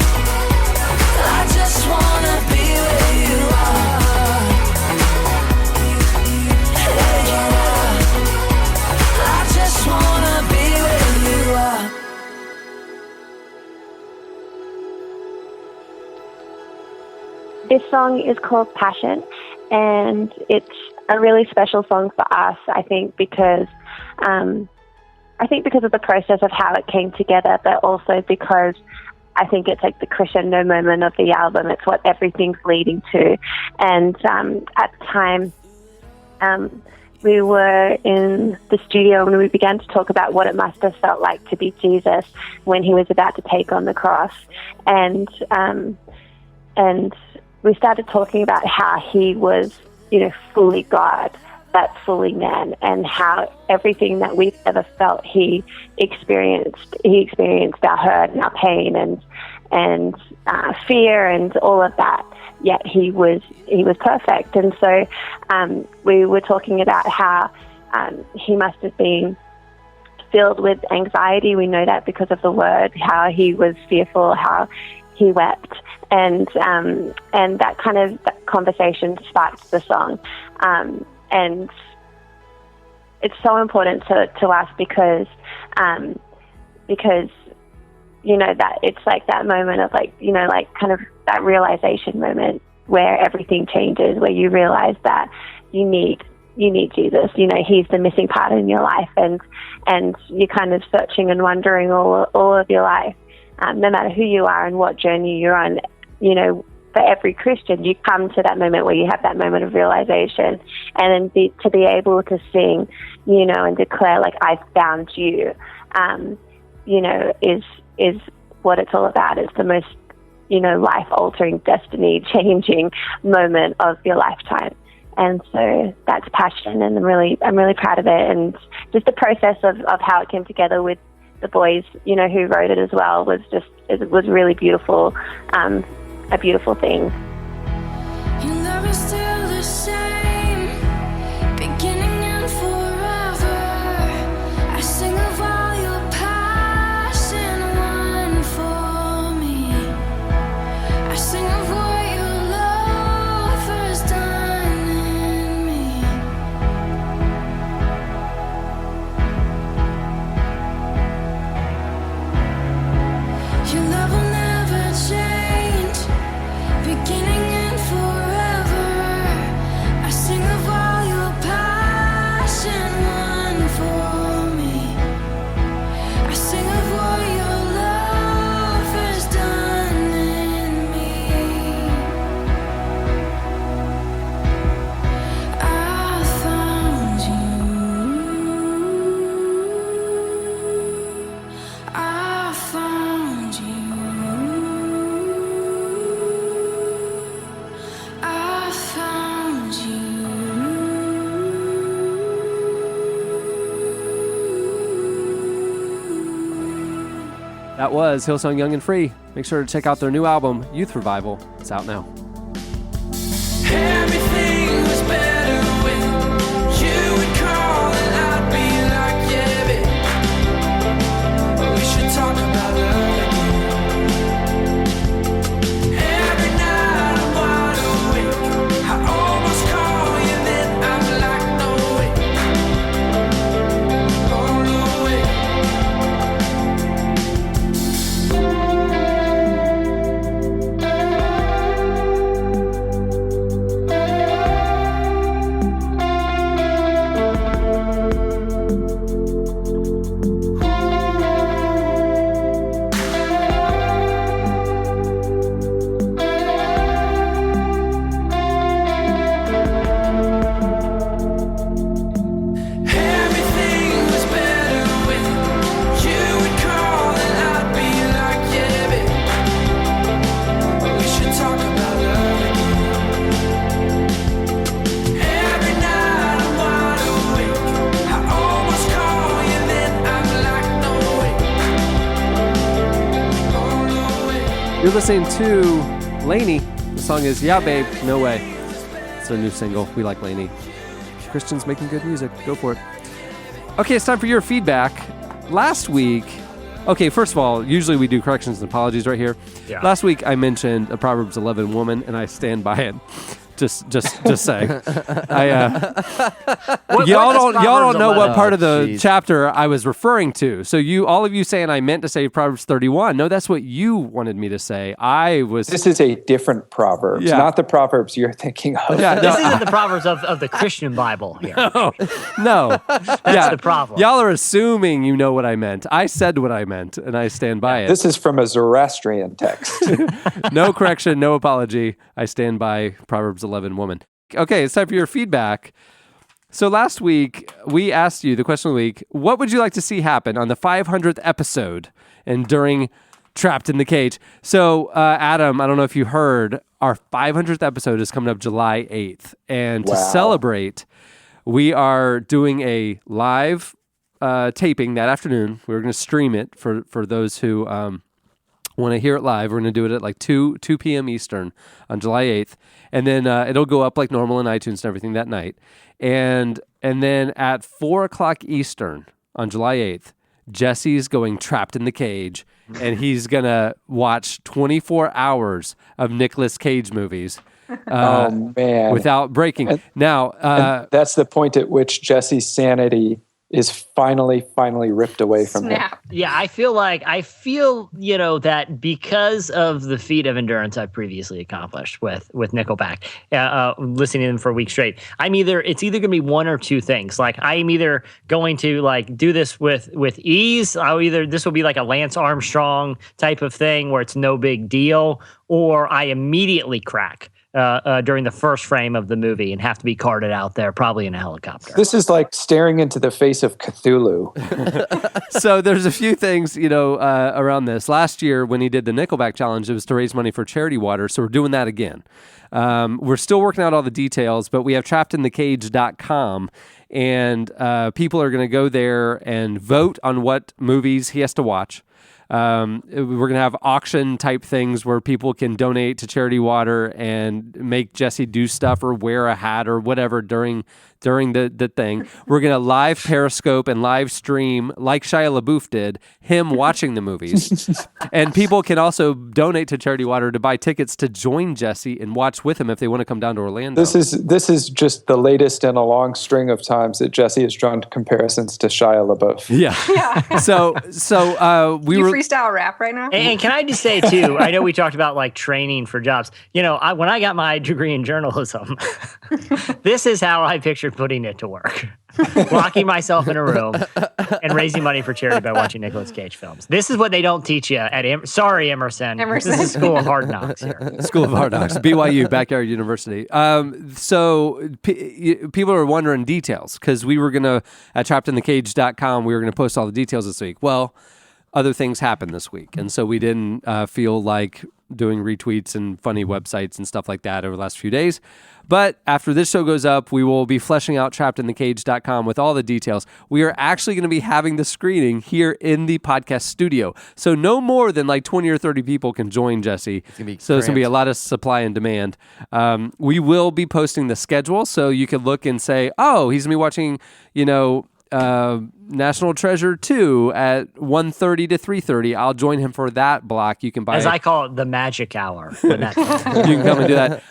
I just wanna be where you are. Where you are, I just wanna be where you This song is called Passion, and it's a really special song for us, I think, because of the process of how it came together, but also because I think it's like the crescendo moment of the album. It's what everything's leading to. And at the time, we were in the studio and we began to talk about what it must have felt like to be Jesus when he was about to take on the cross. And we started talking about how he was, fully God, but fully man, and how everything that we've ever felt he experienced our hurt and our pain and fear and all of that, yet he was perfect. And so we were talking about how he must have been filled with anxiety. We know that because of the word, how he was fearful, how he wept, and that kind of that conversation sparked the song. And it's so important to us because that it's like that moment of kind of that realization moment where everything changes, where you realize that you need Jesus. He's the missing part in your life, and you're kind of searching and wondering all of your life, no matter who you are and what journey you're on. For every Christian, you come to that moment where you have that moment of realization, and then to be able to sing, and declare like I found you, is what it's all about. It's the most, life-altering, destiny-changing moment of your lifetime. And so that's Passion, and I'm really proud of it. And just the process of how it came together with the boys, who wrote it as well, was really beautiful. A beautiful thing. Your love is still the same, beginning and forever. I sing of all your passion won for me. I sing of what your love has done in me. Your love will never change, beginning and forever. I sing of all your passion won for me. I sing of what your love has done in me. I found you. I found you. I found you. That was Hillsong Young and Free. Make sure to check out their new album, Youth Revival. It's out now. Everything was better when you would call and I'd be like, yeah, babe, we should talk about love again. Every night I'm wide awake, I almost call you, then I'm like, no way, oh no way. Everything was better when you would call and I'd be like, yeah, babe, we should talk about love again. Every night I'm wide awake, I almost call you, then I'm like, no way, oh no way. You're listening to Lainey. The song is Yeah, Babe, No Way. It's their new single. We like Lainey. Christians making good music. Go for it. Okay, it's time for your feedback. Last week, first of all, usually we do corrections and apologies right here. Yeah. Last week I mentioned a Proverbs 11 woman, and I stand by it. Just saying. Y'all don't know what part of the chapter I was referring to. So all of you saying I meant to say Proverbs 31. No, that's what you wanted me to say. This is a different Proverbs, not the Proverbs you're thinking of. Yeah, this isn't the Proverbs of the Christian Bible here. No. That's the problem. Y'all are assuming you know what I meant. I said what I meant, and I stand by it. This is from a Zoroastrian text. No correction, no apology. I stand by Proverbs 11, woman. Okay, it's time for your feedback. So last week, we asked you the question of the week, what would you like to see happen on the 500th episode and during Trapped in the Cage? So, Adam, I don't know if you heard, our 500th episode is coming up July 8th. And to celebrate, we are doing a live taping that afternoon. We're going to stream it for those who want to hear it live. We're going to do it at like 2 p.m. Eastern on July 8th. And then it'll go up like normal in iTunes and everything that night. And then at 4 o'clock Eastern on July 8th, Jesse's going Trapped in the Cage, and he's going to watch 24 hours of Nicolas Cage movies. Oh, man. Without breaking. And that's the point at which Jesse's sanity is finally ripped away from him. Yeah, I feel, that because of the feat of endurance I've previously accomplished with Nickelback, listening to them for a week straight, it's either going to be one or two things. Like, I'm either going to do this with ease. This will be like a Lance Armstrong type of thing where it's no big deal, or I immediately crack during the first frame of the movie and have to be carted out there, probably in a helicopter. This is like staring into the face of Cthulhu. So there's a few things, around this. Last year when he did the Nickelback challenge, it was to raise money for charity water. So we're doing that again. We're still working out all the details, but we have trappedinthecage.com, and people are going to go there and vote on what movies he has to watch. We're going to have auction type things where people can donate to charity water and make Jesse do stuff or wear a hat or whatever during the thing. We're going to live Periscope and live stream, like Shia LaBeouf did, him watching the movies. And people can also donate to charity water to buy tickets to join Jesse and watch with him if they want to come down to Orlando. This is just the latest in a long string of times that Jesse has drawn comparisons to Shia LaBeouf. Yeah. So we were freestyle rap right now. And can I just say too, I know we talked about like training for jobs. When I got my degree in journalism, this is how I pictured putting it to work. Locking myself in a room and raising money for charity by watching Nicolas Cage films. This is what they don't teach you at Emerson. This is School of Hard Knocks here. School of Hard Knocks, BYU, Backyard University. So people are wondering details because we were going to, at trappedinthecage.com, we were going to post all the details this week. Well, other things happened this week, and so we didn't feel like doing retweets and funny websites and stuff like that over the last few days. But after this show goes up, we will be fleshing out trappedinthecage.com with all the details. We are actually going to be having the screening here in the podcast studio. So no more than like 20 or 30 people can join Jesse. So it's going to be a lot of supply and demand. We will be posting the schedule so you can look and say, oh, he's going to be watching, National Treasure 2 at 1:30 to 3:30. I'll join him for that block. You can buy, as I call it, the magic hour. You can come and do that.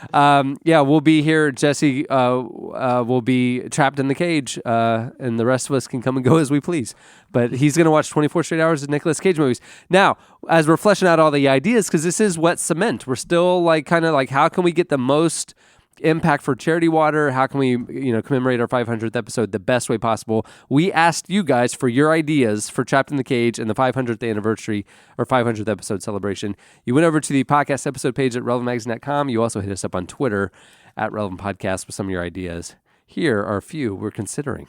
We'll be here. Jesse will be trapped in the cage, and the rest of us can come and go as we please. But he's going to watch 24 straight hours of Nicolas Cage movies. Now, as we're fleshing out all the ideas, because this is wet cement, we're still how can we get the most impact for charity water? How can we, commemorate our 500th episode the best way possible? We asked you guys for your ideas for Trapped in the Cage and the 500th anniversary or 500th episode celebration. You went over to the podcast episode page at relevantmagazine.com. You also hit us up on Twitter at Relevant Podcast with some of your ideas. Here are a few we're considering.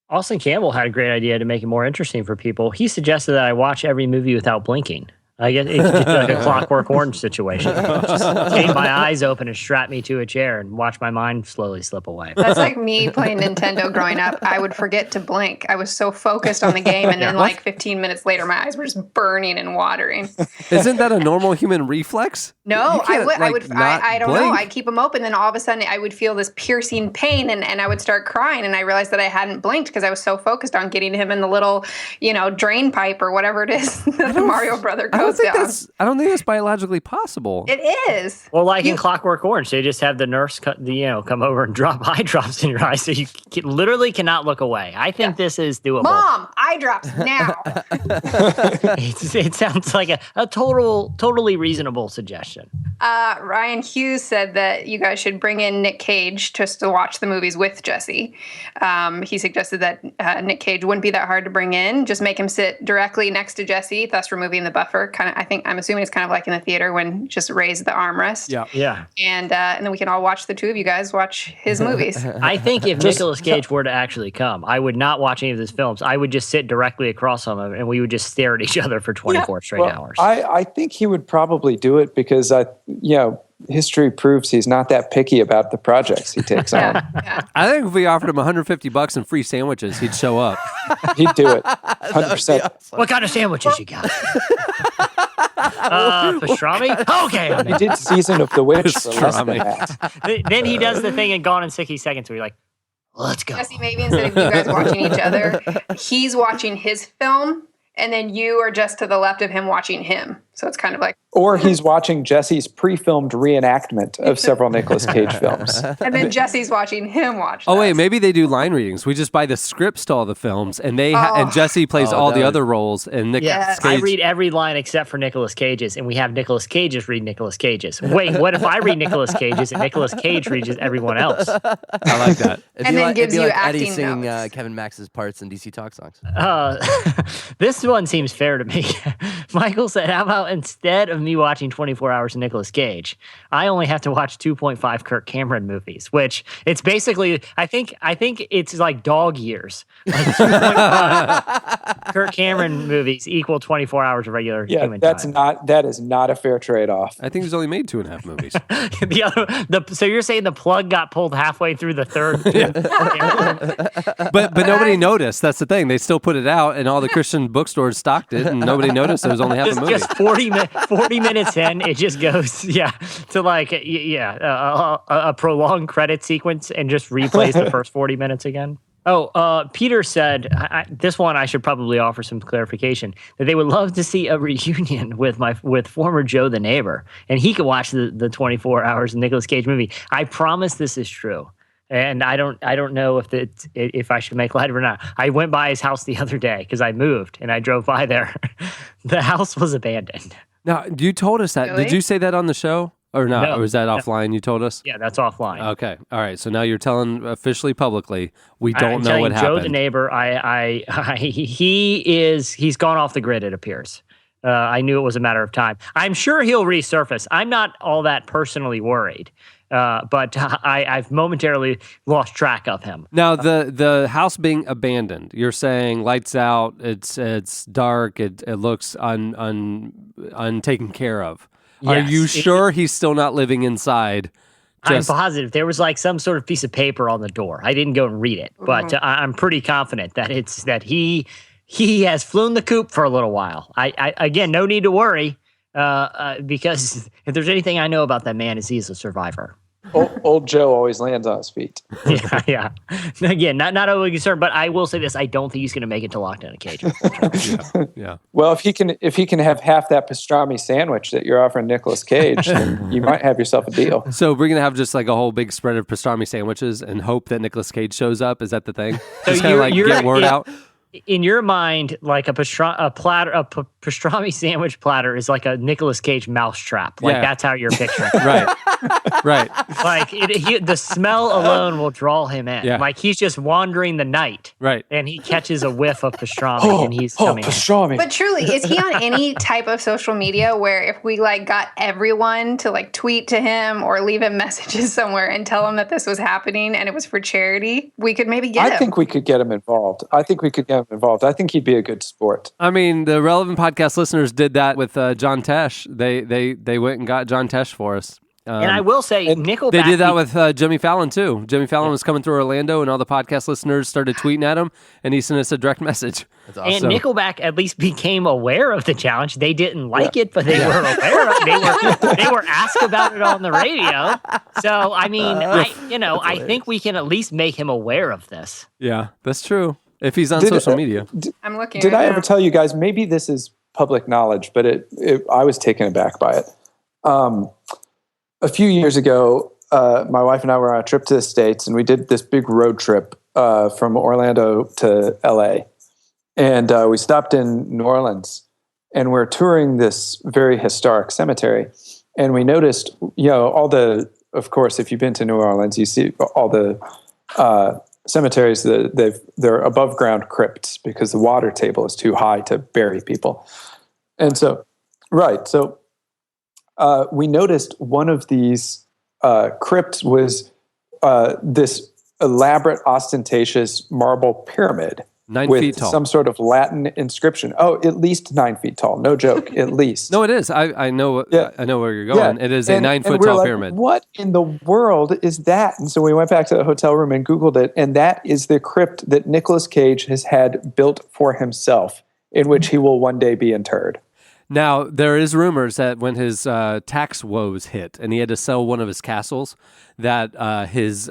Austin Campbell had a great idea to make it more interesting for people. He suggested that I watch every movie without blinking. I guess it's like a Clockwork Orange situation. Just keep my eyes open and strap me to a chair and watch my mind slowly slip away. That's like me playing Nintendo growing up. I would forget to blink. I was so focused on the game, and then 15 minutes later, my eyes were just burning and watering. Isn't that a normal human reflex? No, You I can't, would. like, not I don't know. blink. I'd keep them open, then all of a sudden I would feel this piercing pain, and I would start crying, and I realized that I hadn't blinked because I was so focused on getting him in the little, drain pipe or whatever it is that the Mario brother goes down. I don't think that's biologically possible. It is. Well, like in Clockwork Orange, they just have the nurse come over and drop eye drops in your eyes, so you literally cannot look away. I think this is doable. Mom, eye drops now. It sounds like a totally reasonable suggestion. Ryan Hughes said that you guys should bring in Nick Cage just to watch the movies with Jesse. He suggested that Nick Cage wouldn't be that hard to bring in. Just make him sit directly next to Jesse, thus removing the buffer. I'm assuming it's kind of like in the theater when just raise the armrest. Yeah. And then we can all watch the two of you guys watch his movies. I think if Nicolas Cage were to actually come, I would not watch any of his films. I would just sit directly across from him, and we would just stare at each other for 24 straight hours. I think he would probably do it because history proves he's not that picky about the projects he takes on. I think if we offered him $150 and free sandwiches, he'd show up. He'd do it, 100%. Awesome. What kind of sandwiches you got? Pastrami? Okay. He did Season of the Witch for less than that. Then he does the thing in Gone in 60 Seconds where you're like, let's go. Jesse, maybe instead of you guys watching each other, he's watching his film, and then you are just to the left of him watching him. So it's kind of like... Or he's watching Jesse's pre-filmed reenactment of several Nicolas Cage films. And then Jesse's watching him watch Oh, that. wait, maybe they do line readings. We just buy the scripts to all the films, and and Jesse plays all the other roles, and Nicolas Cage... I read every line except for Nicolas Cage's, and we have Nicolas Cage's read Nicolas Cage's. Wait, what if I read Nicolas Cage's and Nicolas Cage reads everyone else? I like that. And then gives you Eddie acting singing notes. Kevin Max's parts in DC Talk songs. This one seems fair to me. Michael said, how about instead of me watching 24 hours of Nicolas Cage, I only have to watch 2.5 Kirk Cameron movies, which it's basically, I think it's like dog years. Like 2.5 Kirk Cameron movies equal 24 hours of regular human time. That is not a fair trade-off. I think he's only made 2.5 movies. So you're saying the plug got pulled halfway through the third? But nobody noticed. That's the thing. They still put it out, and all the Christian bookstores stocked it, and nobody noticed it was only half a movie. Just 40 minutes in, it just goes, to like, a prolonged credit sequence and just replays the first 40 minutes again. Oh, Peter said, this one I should probably offer some clarification, that they would love to see a reunion with former Joe the neighbor, and he could watch the 24 hours of Nicolas Cage movie. I promise this is true. And I don't know if I should make light of it or not. I went by his house the other day because I moved and I drove by there. The house was abandoned. Now, you told us that. Really? Did you say that on the show or not? No. Or was that offline? You told us? Yeah, that's offline. Okay. All right. So now you're telling officially publicly we don't know what Joe happened. the neighbor, he's gone off the grid, it appears. I knew it was a matter of time. I'm sure he'll resurface. I'm not all that personally worried. But I've momentarily lost track of him. Now, the house being abandoned, you're saying lights out, it's dark, it looks untaken care of. Are Yes. you sure he's still not living inside? I'm positive there was like some sort of piece of paper on the door. I didn't go and read it, but I'm pretty confident that he has flown the coop for a little while. I again, no need to worry, because if there's anything I know about that man, is he's a survivor. Old Joe always lands on his feet. Yeah. Again, not overly concerned, but I will say this: I don't think he's going to make it to locked in a cage. Yeah. Well, if he can have half that pastrami sandwich that you're offering Nicolas Cage, then you might have yourself a deal. So we're gonna have just like a whole big spread of pastrami sandwiches and hope that Nicolas Cage shows up. Is that the thing? Just kind of like get word out. In your mind, like a pastrami sandwich platter is like a Nicolas Cage mousetrap. Like that's how you're picturing. Right. Like the smell alone will draw him in. Yeah. Like he's just wandering the night. Right. And he catches a whiff of pastrami and he's coming pastrami. But truly, is he on any type of social media where if we like got everyone to like tweet to him or leave him messages somewhere and tell him that this was happening and it was for charity, we could maybe get him? I think we could get him involved. I think he'd be a good sport. I mean, the Relevant Podcast listeners did that with John Tesh. They went and got John Tesh for us. And I will say, Nickelback. They did that with Jimmy Fallon, too. Jimmy Fallon was coming through Orlando, and all the podcast listeners started tweeting at him, and he sent us a direct message. That's awesome. And Nickelback at least became aware of the challenge. They didn't like it, but they were aware of it. They were asked about it on the radio. So, I mean, I think we can at least make him aware of this. Yeah, that's true. If he's on social media. I'm looking. Did right I now. ever tell you guys, maybe this is public knowledge, but I was taken aback by it. A few years ago, my wife and I were on a trip to the States, and we did this big road trip from Orlando to LA. And we stopped in New Orleans, and we're touring this very historic cemetery. And we noticed, of course, if you've been to New Orleans, you see all the cemeteries, they're above ground crypts because the water table is too high to bury people. And so, we noticed one of these crypts was this elaborate, ostentatious marble pyramid 9 with feet tall. some sort of Latin inscription. Oh, at least 9 feet tall. No joke, at least. No, it is. I know. Yeah. I know where you're going. Yeah. It is a 9 foot we're tall like, pyramid. What in the world is that? And so we went back to the hotel room and Googled it, and that is the crypt that Nicolas Cage has had built for himself, in which he will one day be interred. Now, there is rumors that when his tax woes hit and he had to sell one of his castles, that his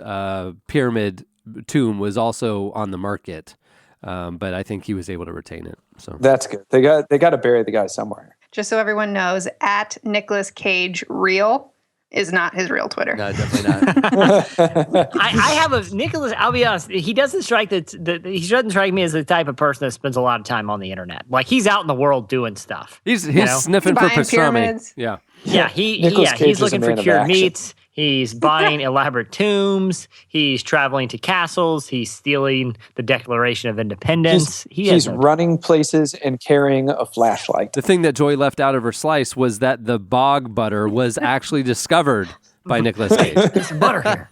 pyramid tomb was also on the market. But I think he was able to retain it. So that's good. They got to bury the guy somewhere. Just so everyone knows, at Nicolas Cage Real is not his real Twitter. No, definitely not. I have a Nicholas. I'll be honest. He doesn't strike he doesn't strike me as the type of person that spends a lot of time on the internet. Like he's out in the world doing stuff. He's sniffing for Buying pastrami. pyramids. Yeah. Nicolas Cage he's is a looking for man of cured action. meats. He's buying elaborate tombs. He's traveling to castles. He's stealing the Declaration of Independence. He's running places and carrying a flashlight. The thing that Joy left out of her slice was that the bog butter was actually discovered by Nicolas Cage. There's some butter here.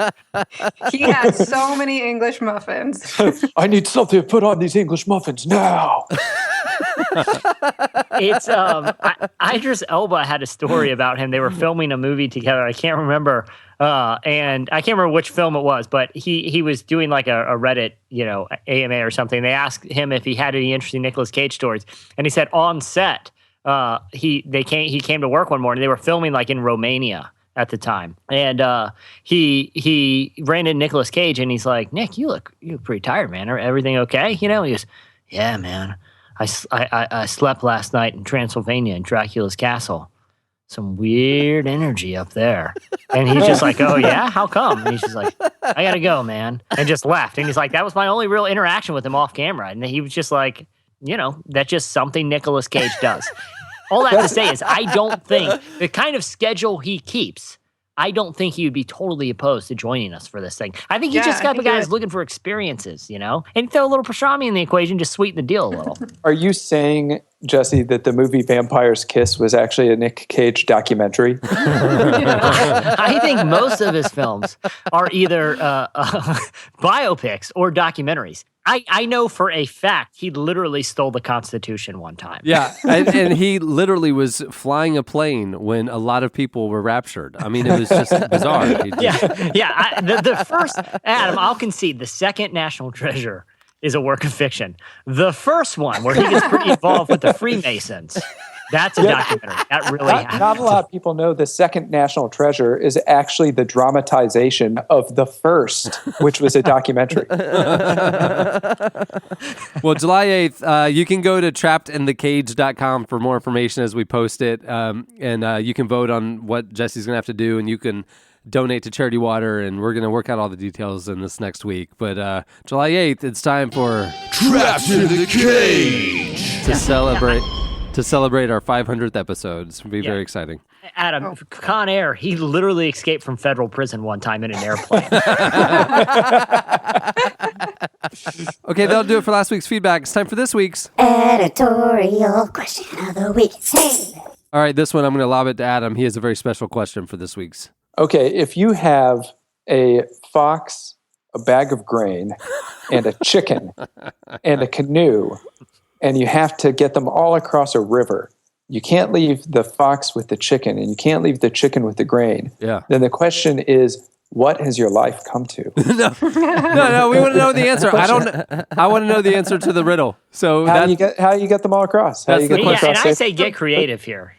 He has so many English muffins. I need something to put on these English muffins now. It's Idris Elba had a story about him. They were filming a movie together. I can't remember, and I can't remember which film it was. But he was doing like a Reddit, AMA or something. They asked him if he had any interesting Nicolas Cage stories, and he said on set, he came to work one morning. They were filming like in Romania at the time, and he ran into Nicolas Cage, and he's like, "Nick, you look pretty tired, man. Everything okay?" He goes, "Yeah, man. I slept last night in Transylvania in Dracula's castle. Some weird energy up there." And he's just like, "Oh, yeah? How come?" And he's just like, "I got to go, man." And just left. And he's like, that was my only real interaction with him off camera. And he was just like, that's just something Nicolas Cage does. All that to say is I don't think the kind of schedule he keeps, I don't think he would be totally opposed to joining us for this thing. I think he's just got the guys looking for experiences, and throw a little pastrami in the equation, just sweeten the deal a little. Are you saying, Jesse, that the movie Vampire's Kiss was actually a Nick Cage documentary? I think most of his films are either biopics or documentaries. I know for a fact he literally stole the Constitution one time. Yeah, and he literally was flying a plane when a lot of people were raptured. I mean, it was just bizarre. The first, Adam, I'll concede, the second National Treasure is a work of fiction. The first one, where he gets pretty involved with the Freemasons, that's a documentary. That really happened. Not a lot of people know the second National Treasure is actually the dramatization of the first, which was a documentary. Well, July 8th, you can go to trappedinthecage.com for more information as we post it. And you can vote on what Jesse's going to have to do, and you can donate to Charity Water, and we're going to work out all the details in this next week. But July 8th, it's time for Trapped in the Cage to celebrate our 500th episode. It's going to be very exciting. Adam, Con Air, he literally escaped from federal prison one time in an airplane. Okay, that'll do it for last week's feedback. It's time for this week's Editorial question of the week. Hey. All right, this one I'm going to lob it to Adam. He has a very special question for this week's. Okay, if you have a fox, a bag of grain, and a chicken, and a canoe, and you have to get them all across a river, you can't leave the fox with the chicken, and you can't leave the chicken with the grain. Yeah. Then the question is, what has your life come to? No, we want to know the answer. I want to know the answer to the riddle. So how you get them all across? How That's you the get them question. And across I safely? say get creative here.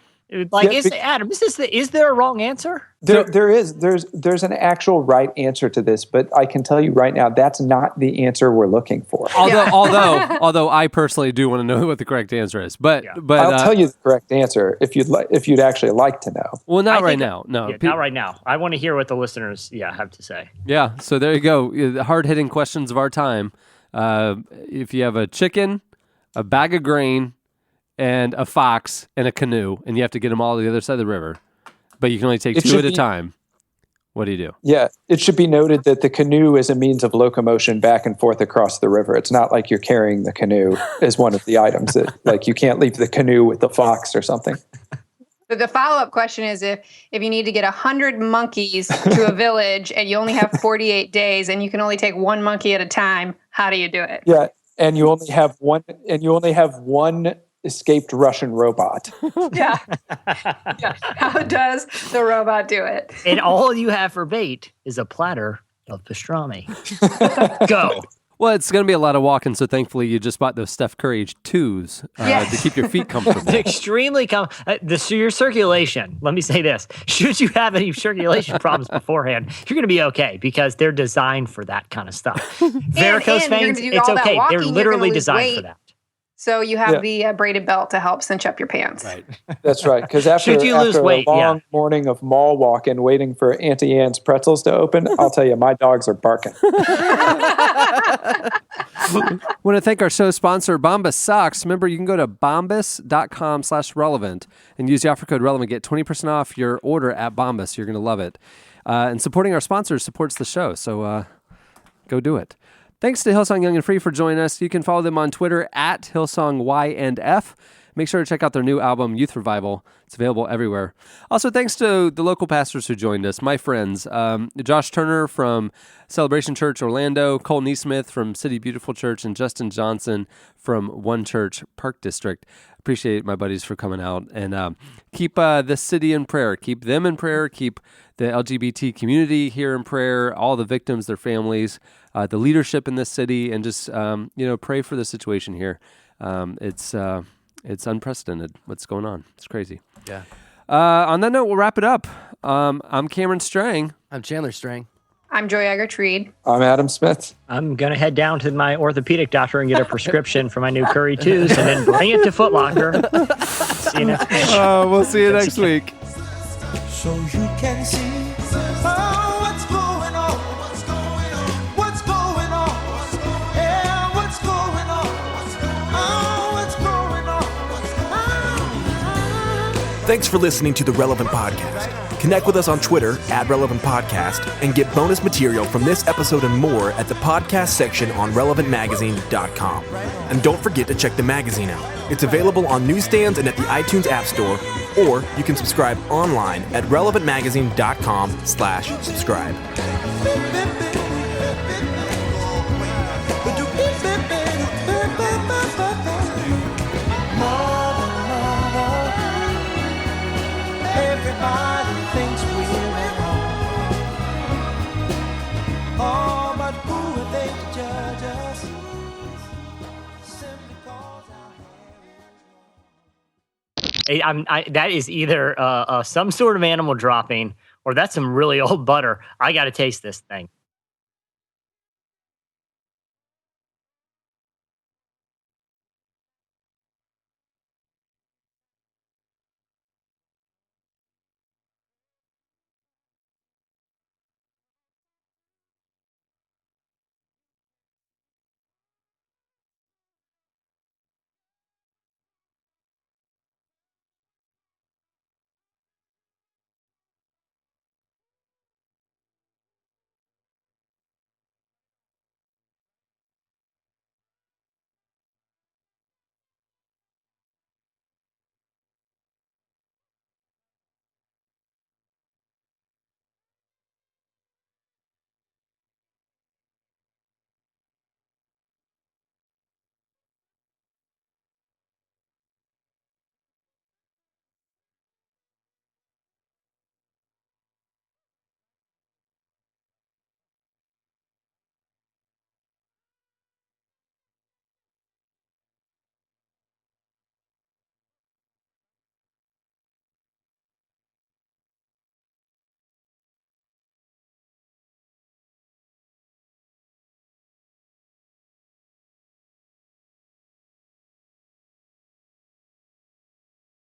Like, Adam, is there a wrong answer? There's an actual right answer to this, but I can tell you right now that's not the answer we're looking for. Although I personally do want to know what the correct answer is, but I'll tell you the correct answer if you'd actually like to know. Well, not right now. No, not right now. I want to hear what the listeners have to say. Yeah, so there you go. The hard-hitting questions of our time. If you have a chicken, a bag of grain, and a fox and a canoe, and you have to get them all to the other side of the river, but you can only take two at a time, what do you do? Yeah, it should be noted that the canoe is a means of locomotion back and forth across the river. It's not like you're carrying the canoe as one of the items. Like you can't leave the canoe with the fox or something. But the follow-up question is if you need to get 100 monkeys to a village and you only have 48 days and you can only take one monkey at a time, how do you do it? Yeah, and you only have one escaped Russian robot. Yeah. How does the robot do it? And all you have for bait is a platter of pastrami. Go. Well, it's going to be a lot of walking, so thankfully you just bought those Steph Curry 2s to keep your feet comfortable. Extremely your circulation, let me say this, should you have any circulation problems beforehand, you're going to be okay because they're designed for that kind of stuff. Varicose veins, it's okay. Walking, they're literally designed for that. So you have the braided belt to help cinch up your pants. Right. That's right. Because after a long morning of mall walking, waiting for Auntie Anne's pretzels to open, I'll tell you, my dogs are barking. I want to thank our show sponsor, Bombas Socks. Remember, you can go to bombas.com/relevant and use the offer code relevant. Get 20% off your order at Bombas. You're going to love it. And supporting our sponsors supports the show. So go do it. Thanks to Hillsong Young and Free for joining us. You can follow them on Twitter at HillsongYandF. Make sure to check out their new album, Youth Revival. It's available everywhere. Also, thanks to the local pastors who joined us, my friends, Josh Turner from Celebration Church Orlando, Cole Neesmith from City Beautiful Church, and Justin Johnson from One Church Park District. Appreciate my buddies for coming out. And keep the city in prayer. Keep them in prayer. Keep the LGBT community here in prayer, all the victims, their families, the leadership in this city, and just pray for the situation here. It's unprecedented what's going on. It's crazy. Yeah. On that note, we'll wrap it up. I'm Cameron Strang. I'm Chandler Strang. I'm Joy Eggert-Reed. I'm Adam Smith. I'm going to head down to my orthopedic doctor and get a prescription for my new Curry 2s and then bring it to Foot Locker. See you next week. We'll see you next week. So you can see what's going on, what's going on, what's going on, yeah, what's going on, what's going on. Thanks for listening to the Relevant Podcast. Connect with us on Twitter @RelevantPodcast and get bonus material from this episode and more at the podcast section on relevantmagazine.com. And don't forget to check the magazine out. It's available on newsstands and at the iTunes App Store, or you can subscribe online at relevantmagazine.com/subscribe. Everybody thinks we're at home. Oh, but who are they to judge us? Simply 'cause our hair is That is either some sort of animal dropping or that's some really old butter. I got to taste this thing.